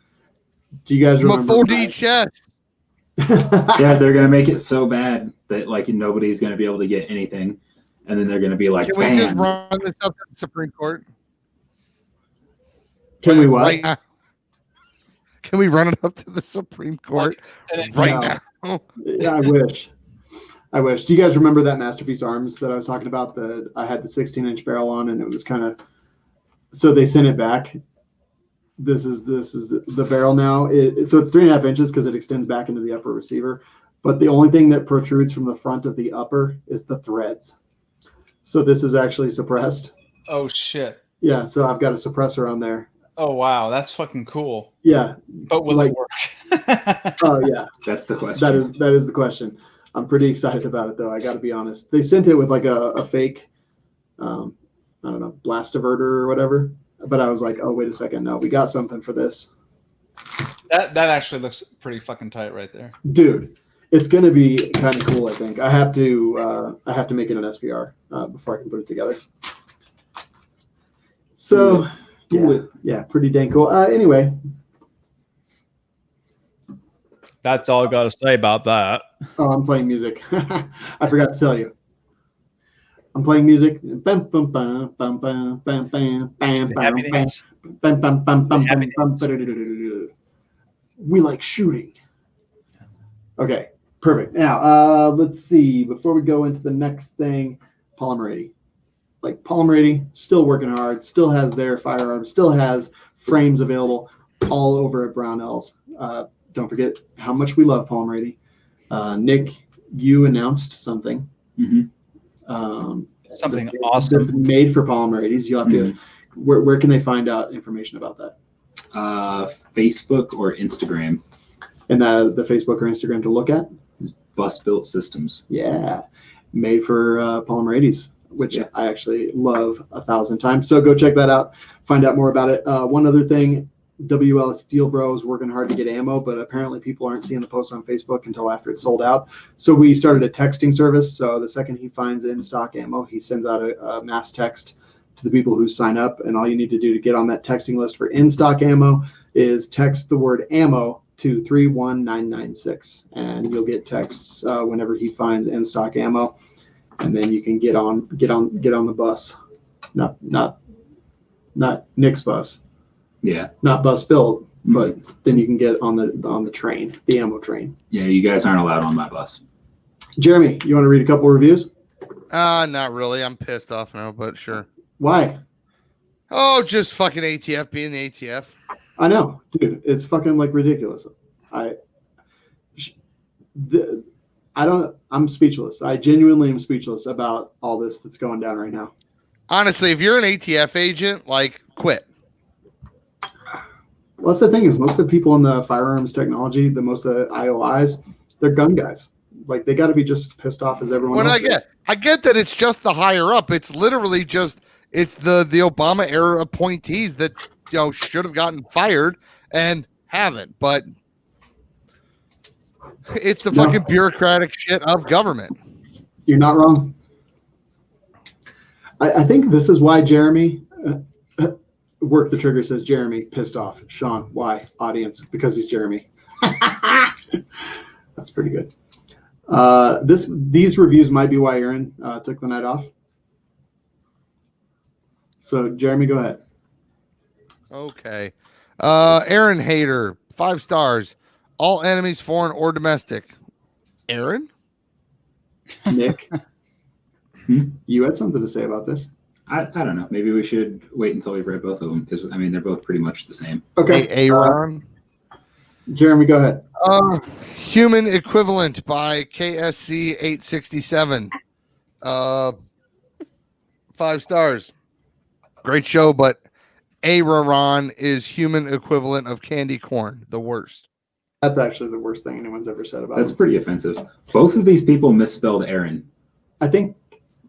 Do you guys I'm a remember? 4D chest. Yeah, they're going to make it so bad that like nobody's going to be able to get anything, and then they're going to be like, Can we just "Bam." run this up to the Supreme Court? Can we what? Right now? Can we run it up to the Supreme Court right now? Yeah, I wish. Do you guys remember that Masterpiece Arms that I was talking about? That I had the 16-inch barrel on, and it was kind of. So they sent it back. This is the barrel now. So it's 3.5 inches because it extends back into the upper receiver. But the only thing that protrudes from the front of the upper is the threads. So this is actually suppressed. Oh shit. Yeah. So I've got a suppressor on there. Oh wow, that's fucking cool. Yeah. But will it work? Oh yeah. That's the question. That is the question. I'm pretty excited about it though. I got to be honest. They sent it with like a fake, I don't know, blast averter or whatever. But I was like, oh wait a second, no, we got something for this. That actually looks pretty fucking tight right there, dude. It's gonna be kind of cool. I think I have to make it an SPR before I can put it together. So yeah, pretty dang cool. Anyway. That's all I got to say about that. Oh, I'm playing music. I forgot to tell you. I'm playing music. Bam, bam, bam, bam, bam, bam, bam, bam, bam, bam, bam, bam, bam, bam. We like shooting. Okay, perfect. Now, let's see. Before we go into the next thing, Polymer80. Like Polymer80, still working hard. Still has their firearms. Still has frames available all over at Brownells. Don't forget how much we love Polymer80. Nick, you announced something. Mm-hmm. Something awesome. That's made for Polymer80s. You'll have to. Where can they find out information about that? Facebook or Instagram. And the Facebook or Instagram to look at? It's Bus Built Systems. Yeah, made for Polymer80s, which I actually love 1,000 times. So go check that out. Find out more about it. One other thing. WL Steel Bro is working hard to get ammo, but apparently people aren't seeing the posts on Facebook until after it's sold out. So we started a texting service. So the second he finds in stock ammo, he sends out a mass text to the people who sign up. And all you need to do to get on that texting list for in stock ammo is text the word ammo to 31996, and you'll get texts whenever he finds in stock ammo, and then you can get on the bus, not Nick's bus. Yeah. Not Bus Built, but then you can get on the train, the ammo train. Yeah, you guys aren't allowed on my bus. Jeremy, you want to read a couple reviews? Not really. I'm pissed off now, but sure. Why? Oh, just fucking ATF being the ATF. I know, dude. It's fucking like ridiculous. I'm speechless. I genuinely am speechless about all this that's going down right now. Honestly, if you're an ATF agent, like, quit. Well, that's the thing is most of the people in the firearms technology, most of the IOIs, they're gun guys. Like they got to be just as pissed off as everyone else. I get that it's just the higher up. It's literally just the Obama era appointees that should have gotten fired and haven't. But it's the fucking bureaucratic shit of government. You're not wrong. I think this is why Jerambe. Work the trigger says Jerambe pissed off. Shawn, why? Audience, because he's Jerambe. That's pretty good. These reviews might be why Aaron took the night off. So Jerambe, go ahead. Okay. Aaron Hader, 5 stars. All enemies, foreign or domestic. Aaron? Nick, Hmm? you had something to say about this. I don't know. Maybe we should wait until we've read both of them because I mean they're both pretty much the same. Okay, Aaron? Jeremy, go ahead. Human Equivalent by KSC 867. 5 stars. Great show, but Aaron is human equivalent of candy corn. The worst. That's actually the worst thing anyone's ever said about That's him. pretty offensive. Both of these people misspelled Aaron. I think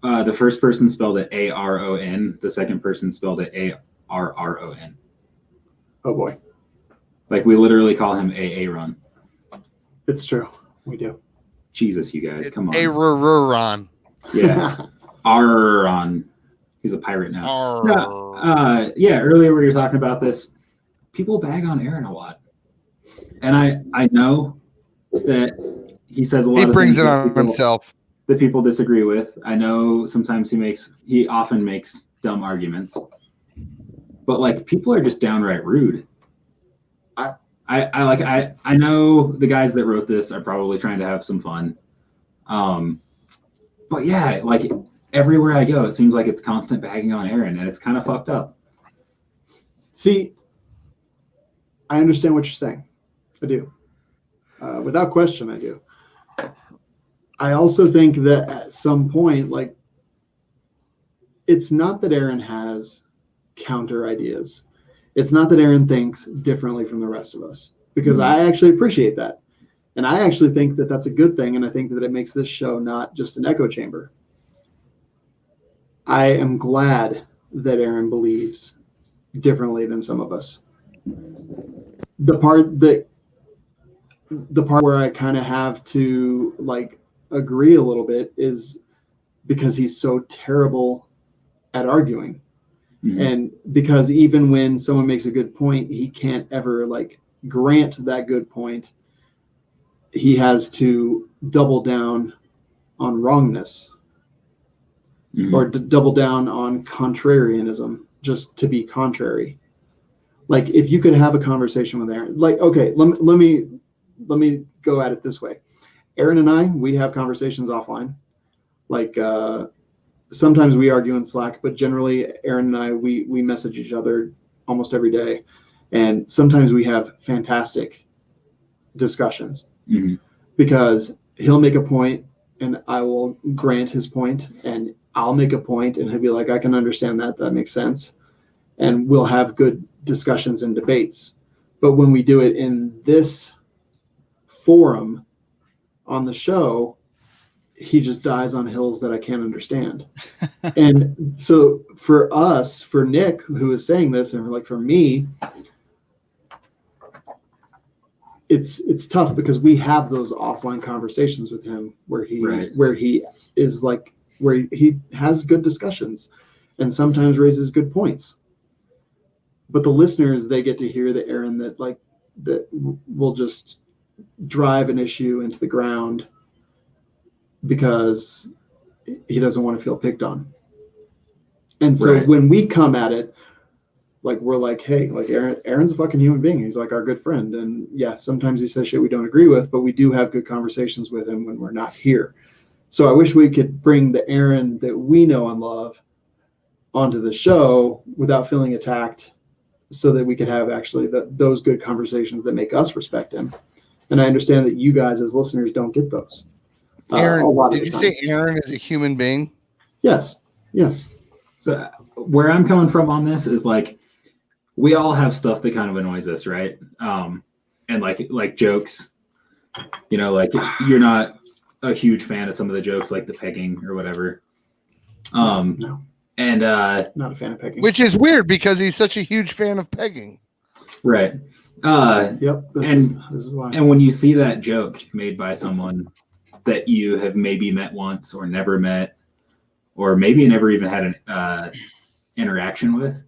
The first person spelled it Aron. The second person spelled it Arron. oh boy, Like we literally call him Aaron. it's true. We do. Jesus, you guys, come on. Aaron. Yeah, Aron. He's a pirate now. Arr. Yeah. Earlier we were talking about this. People bag on Aaron a lot, and I know that he says a lot. He of brings things it that on people- himself. that people disagree with. I know sometimes he often makes dumb arguments, but like people are just downright rude. I know the guys that wrote this are probably trying to have some fun. But yeah, like everywhere I go, it seems like it's constant bagging on Aaron and it's kind of fucked up. See, I understand what you're saying. I do. Without question, I do. I also think that at some point, like, it's not that Aaron has counter ideas. It's not that Aaron thinks differently from the rest of us, because I actually appreciate that. And I actually think that that's a good thing. And I think that it makes this show not just an echo chamber. I am glad that Aaron believes differently than some of us. The part where I kind of have to like agree a little bit is because he's so terrible at arguing. And because even when someone makes a good point, he can't ever like grant that good point. He has to double down on wrongness or double down on contrarianism just to be contrary. Like if you could have a conversation with Aaron, like, okay, let me go at it this way. Aaron and I, we have conversations offline. Like, sometimes we argue in Slack, but generally Aaron and I, we message each other almost every day. And sometimes we have fantastic discussions because he'll make a point and I will grant his point, and I'll make a point and he'll be like, I can understand that. That makes sense. And we'll have good discussions and debates. But when we do it in this forum on the show, he just dies on hills that I can't understand. And so for us, for Nick, who is saying this, and like for me, it's tough because we have those offline conversations with him where he is like, where he has good discussions and sometimes raises good points. But the listeners, they get to hear the Aaron that will just drive an issue into the ground because he doesn't want to feel picked on. And so when we come at it, like we're like, hey, like Aaron's a fucking human being. He's like our good friend. And yeah, sometimes he says shit we don't agree with, but we do have good conversations with him when we're not here. So I wish we could bring the Aaron that we know and love onto the show without feeling attacked, so that we could have actually those good conversations that make us respect him. And I understand that you guys as listeners don't get those. Aaron, did you say Aaron is a human being? Yes. So where I'm coming from on this is like, we all have stuff that kind of annoys us, right? And like jokes, you know, like you're not a huge fan of some of the jokes, like the pegging or whatever. No. And not a fan of pegging. Which is weird because he's such a huge fan of pegging. Right. Yep. This is why. And when you see that joke made by someone that you have maybe met once or never met, or maybe never even had an interaction with,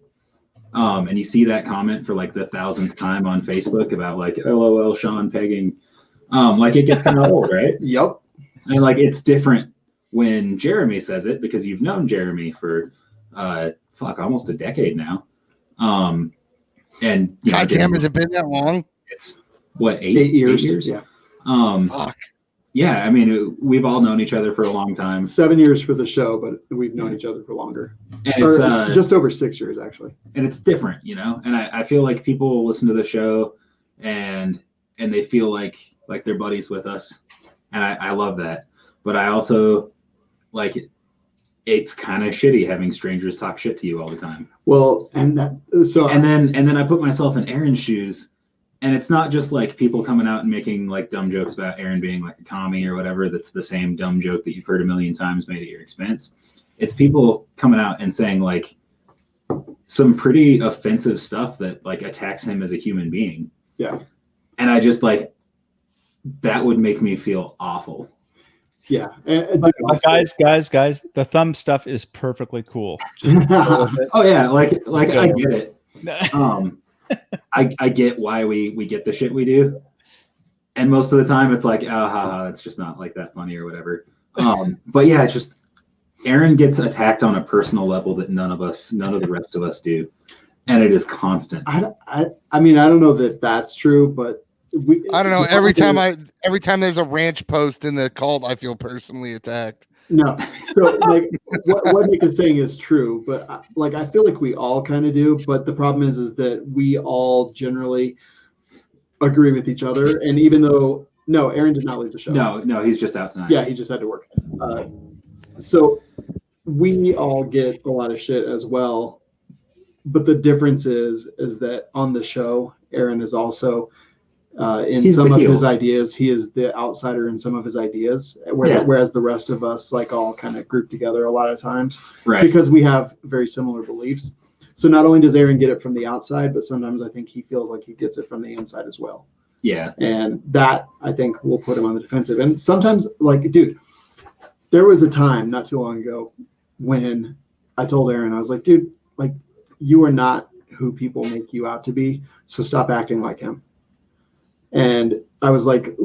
and you see that comment for like the 1,000th time on Facebook about like, LOL, Shawn pegging, like it gets kind of old, right? Yep. And like it's different when Jerambe says it, because you've known Jerambe for almost a decade now. And you know, God damn, has it been that long? It's what, 8 years? Eight years? Yeah. Fuck. Yeah, I mean, we've all known each other for a long time, 7 years for the show, but we've known each other for longer. and Or it's just over 6 years, actually. and it's different, you know. And I feel like people will listen to the show, and they feel like they're buddies with us, and I love that. But I also like it's kind of shitty having strangers talk shit to you all the time. Well, and then I put myself in Aaron's shoes. And it's not just like people coming out and making like dumb jokes about Aaron being like a commie or whatever. That's the same dumb joke that you've heard a million times made at your expense. It's people coming out and saying like some pretty offensive stuff that like attacks him as a human being. Yeah. And I just like, that would make me feel awful. Yeah. Guys, the thumb stuff is perfectly cool. Oh yeah. Like I get it. I get why we get the shit we do, and most of the time it's like, it's just not like that funny or whatever. But yeah, it's just Aaron gets attacked on a personal level that none of the rest of us do, and it is constant. I mean, I don't know that that's true, but I don't know. Every time there's a ranch post in the cult, I feel personally attacked. No, so like what Nick is saying is true, but I feel like we all kind of do. But the problem is that we all generally agree with each other. And even though Aaron did not leave the show. No, he's just out tonight. Yeah, he just had to work. So we all get a lot of shit as well. But the difference is that on the show, Aaron is also. He's some of his ideas, he is the outsider in some of his ideas, whereas the rest of us like all kind of group together a lot of times, right? Because we have very similar beliefs. So not only does Aaron get it from the outside, but sometimes I think he feels like he gets it from the inside as well. Yeah, and that I think will put him on the defensive. And sometimes, like, dude, there was a time not too long ago when I told Aaron, I was like, dude, like, you are not who people make you out to be, so stop acting like him. And I was like,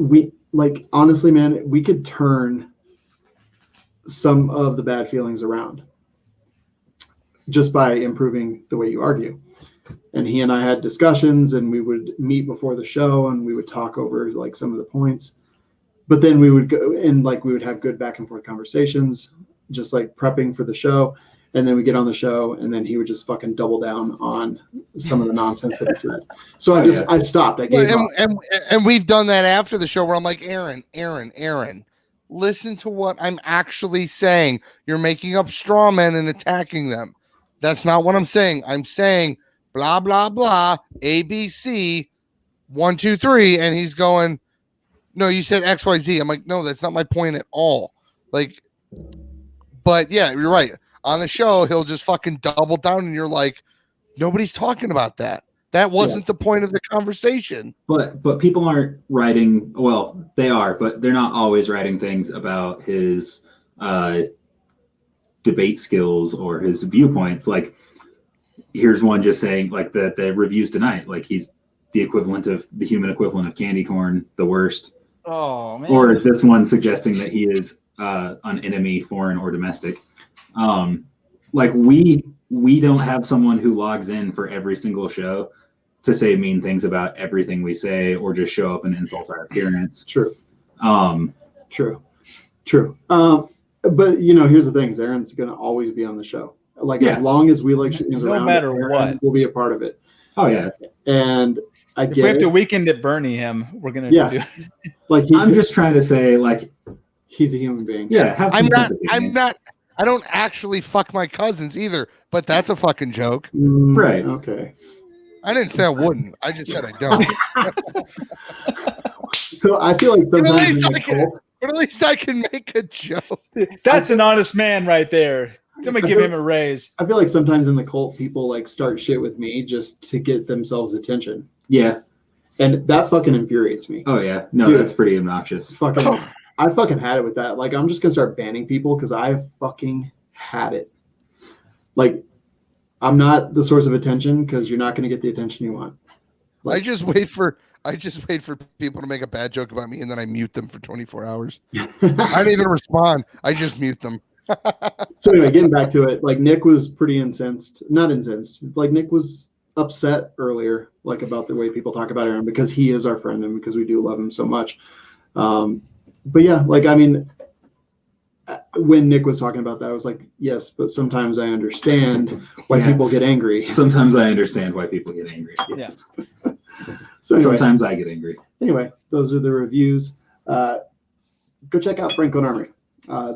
honestly, man, we could turn some of the bad feelings around just by improving the way you argue. And he and I had discussions, and we would meet before the show, and we would talk over like some of the points. But then we would go and like we would have good back and forth conversations, just like prepping for the show. And then we get on the show, and then he would just fucking double down on some of the nonsense that he said. So I stopped. I gave up. And we've done that after the show where I'm like, Aaron, listen to what I'm actually saying. You're making up straw men and attacking them. That's not what I'm saying. I'm saying blah, blah, blah, ABC, 1, 2, 3. And he's going, no, you said XYZ. I'm like, no, that's not my point at all. Like, but yeah, you're right. On the show, he'll just fucking double down, and you're like, nobody's talking about that. That wasn't the point of the conversation. But people aren't writing. Well, they are, but they're not always writing things about his debate skills or his viewpoints. Like, here's one just saying, like, the reviews tonight, like he's the human equivalent of candy corn, the worst. Oh man. Or this one suggesting that he is an enemy, foreign or domestic. Like we don't have someone who logs in for every single show to say mean things about everything we say or just show up and insult our appearance. True. But you know, here's the thing: Aaron's gonna always be on the show. Like as long as we like shooting around, no matter what, we'll be a part of it. Oh yeah. And if we have to weekend at Bernie him, we're gonna do it. Like I'm just trying to say, like, he's a human being. Yeah. I don't actually fuck my cousins either, but that's a fucking joke. Right. Okay. I didn't say I wouldn't. I just said I don't. So I feel like sometimes but at least I can make a joke. That's an honest man right there. Somebody give him a raise. I feel like sometimes in the cult, people like start shit with me just to get themselves attention. Yeah. And that fucking infuriates me. Oh yeah. No, dude, that's pretty obnoxious. I fucking had it with that. Like, I'm just gonna start banning people because I fucking had it. Like, I'm not the source of attention because you're not gonna get the attention you want. Like, I just wait for people to make a bad joke about me, and then I mute them for 24 hours. I don't even respond. I just mute them. So anyway, getting back to it, like Nick was pretty incensed. Not incensed. Like Nick was upset earlier, like about the way people talk about Aaron because he is our friend and because we do love him so much. but yeah, like, I mean, when Nick was talking about that, I was like, yes, but sometimes I understand why people get angry. Sometimes I understand why people get angry. Yes. Yeah. So anyway, sometimes I get angry. Anyway, those are the reviews. Go check out Franklin Armory.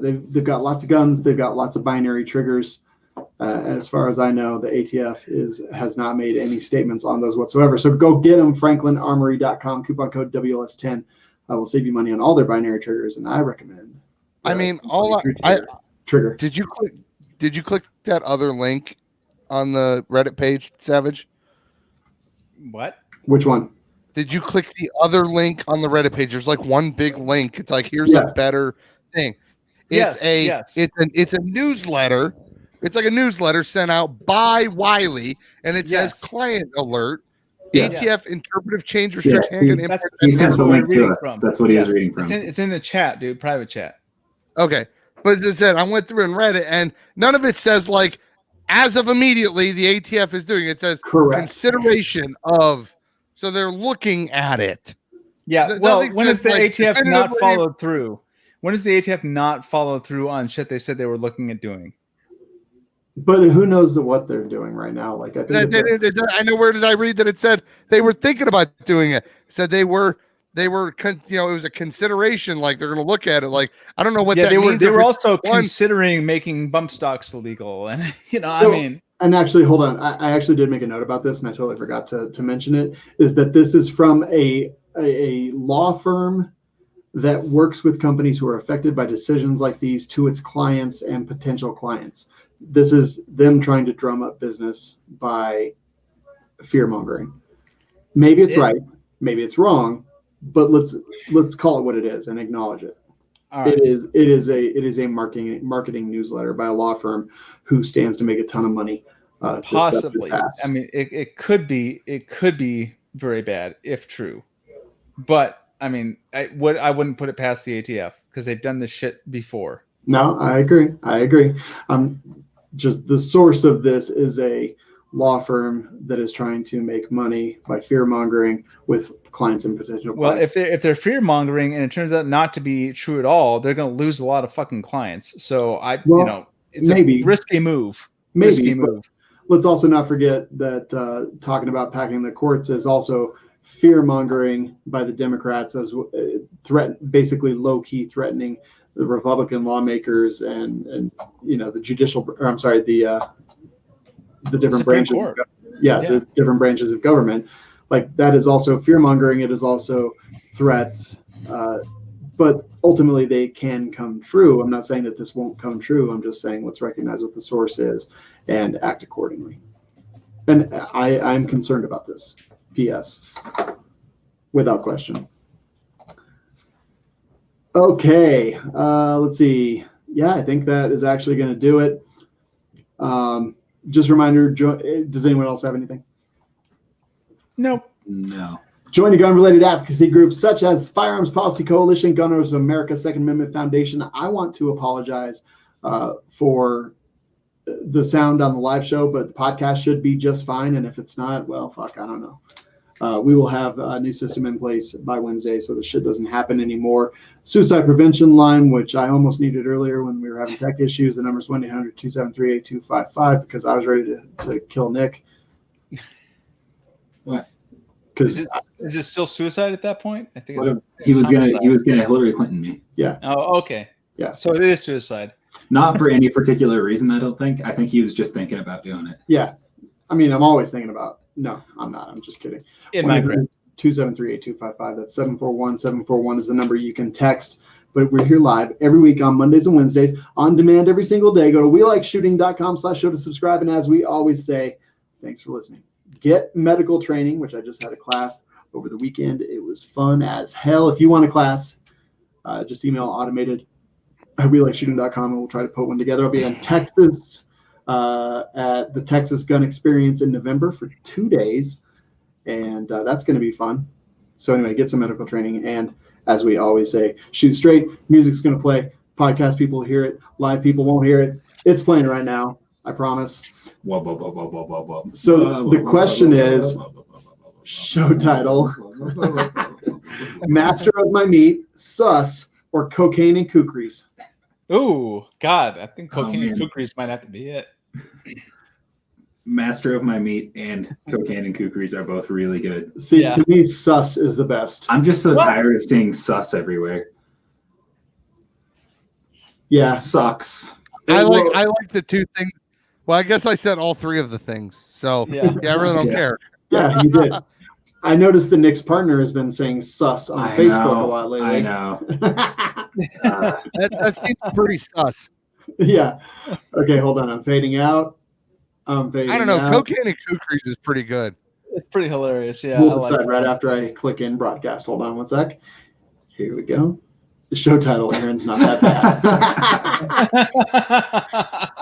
They've got lots of guns. They've got lots of binary triggers. And as far as I know, the ATF has not made any statements on those whatsoever. So go get them, franklinarmory.com, coupon code WLS10. Will save you money on all their binary triggers, and I recommend. I mean, trigger. Did you click that other link on the Reddit page, Savage? What? Which one? Did you click the other link on the Reddit page? There's like one big link. It's like, here's a better thing. It's it's a newsletter. It's like a newsletter sent out by Wiley, and it says client alert. ATF interpretive change restricts handgun import. That's what he was reading from. It's in the chat, dude. Private chat. Okay. But as I said, I went through and read it, and none of it says like, as of immediately, the ATF is doing it. It says consideration of, so they're looking at it. Yeah. Well, when has the ATF not followed through? When does the ATF not follow through on shit they said they were looking at doing? But who knows what they're doing right now? Like, I think I know, where did I read that it said they were thinking about doing it? It said they were, it was a consideration. Like, they're going to look at it. Like, I don't know what that means. They were also considering making bump stocks illegal. And, I mean. And actually, hold on. I actually did make a note about this, and I totally forgot to mention it, is that this is from a law firm that works with companies who are affected by decisions like these to its clients and potential clients. This is them trying to drum up business by fear mongering. Maybe it's right, maybe it's wrong, but let's call it what it is and acknowledge it. Right. It is a marketing newsletter by a law firm who stands to make a ton of money. Possibly. I mean, it could be very bad if true, but I mean, I wouldn't put it past the ATF because they've done this shit before. No, I agree. Just the source of this is a law firm that is trying to make money by fear mongering with clients and potential clients. Well, if they're fear mongering and it turns out not to be true at all, they're going to lose a lot of fucking clients. So it's a risky move. Risky move. Let's also not forget that talking about packing the courts is also fear mongering by the Democrats as basically low key threatening the Republican lawmakers and the judicial, or I'm sorry, the different branches. The different branches of government. Like, that is also fear mongering. It is also threats, but ultimately they can come true. I'm not saying that this won't come true. I'm just saying let's recognize what the source is and act accordingly. And I'm concerned about this. P.S. Without question. Okay, let's see. Yeah, I think that is actually going to do it. Just a reminder, does anyone else have anything? Nope. No. Join the gun-related advocacy groups such as Firearms Policy Coalition, Gun Owners of America, Second Amendment Foundation. I want to apologize for the sound on the live show, but the podcast should be just fine. And if it's not, well, fuck, I don't know. We will have a new system in place by Wednesday, so this shit doesn't happen anymore. Suicide prevention line, which I almost needed earlier when we were having tech issues. The number is 1-800-273-8255 because I was ready to kill Nick. What? Because is it still suicide at that point? I think he was gonna Hillary Clinton me. Yeah. Oh, okay. Yeah. So it is suicide. Not for any particular reason, I don't think. I think he was just thinking about doing it. Yeah. I mean, I'm always thinking about. No, I'm not. I'm just kidding. In my group. 273-8255. That's 741. 741 is the number you can text. But we're here live every week on Mondays and Wednesdays, on demand every single day. Go to welikeshooting.com/show to subscribe. And as we always say, thanks for listening. Get medical training, which I just had a class over the weekend. It was fun as hell. If you want a class, just email automated at welikeshooting.com and we'll try to put one together. I'll be in Texas at the Texas Gun Experience in November for 2 days. And that's going to be fun. So anyway, get some medical training. And as we always say, shoot straight. Music's going to play. Podcast people hear it. Live people won't hear it. It's playing right now. I promise. So the question is, show title, Master of My Meat, sus, or cocaine and kukris? Ooh, God, I think Oh, cocaine and man. kukris might have to be it. Master of my meat and cocaine and kukris are both really good. See, Yeah. to me, sus is the best. I'm just so What? tired of seeing sus everywhere. Yeah. Sucks. I Well, like the two things. Well, I guess I said all three of the things. So Yeah. I really don't Yeah. care. Yeah, you did. I noticed the Nick's partner has been saying sus on I Facebook know, a lot lately. I know. That seems pretty sus. Yeah. Okay, hold on. I'm fading out. I'm fading I don't know. out. Cocaine and kukris is pretty good. It's pretty hilarious. Yeah, We'll I like decide that right one. after I click in broadcast. Hold on one sec. Here we go. The show title, Aaron's not that bad.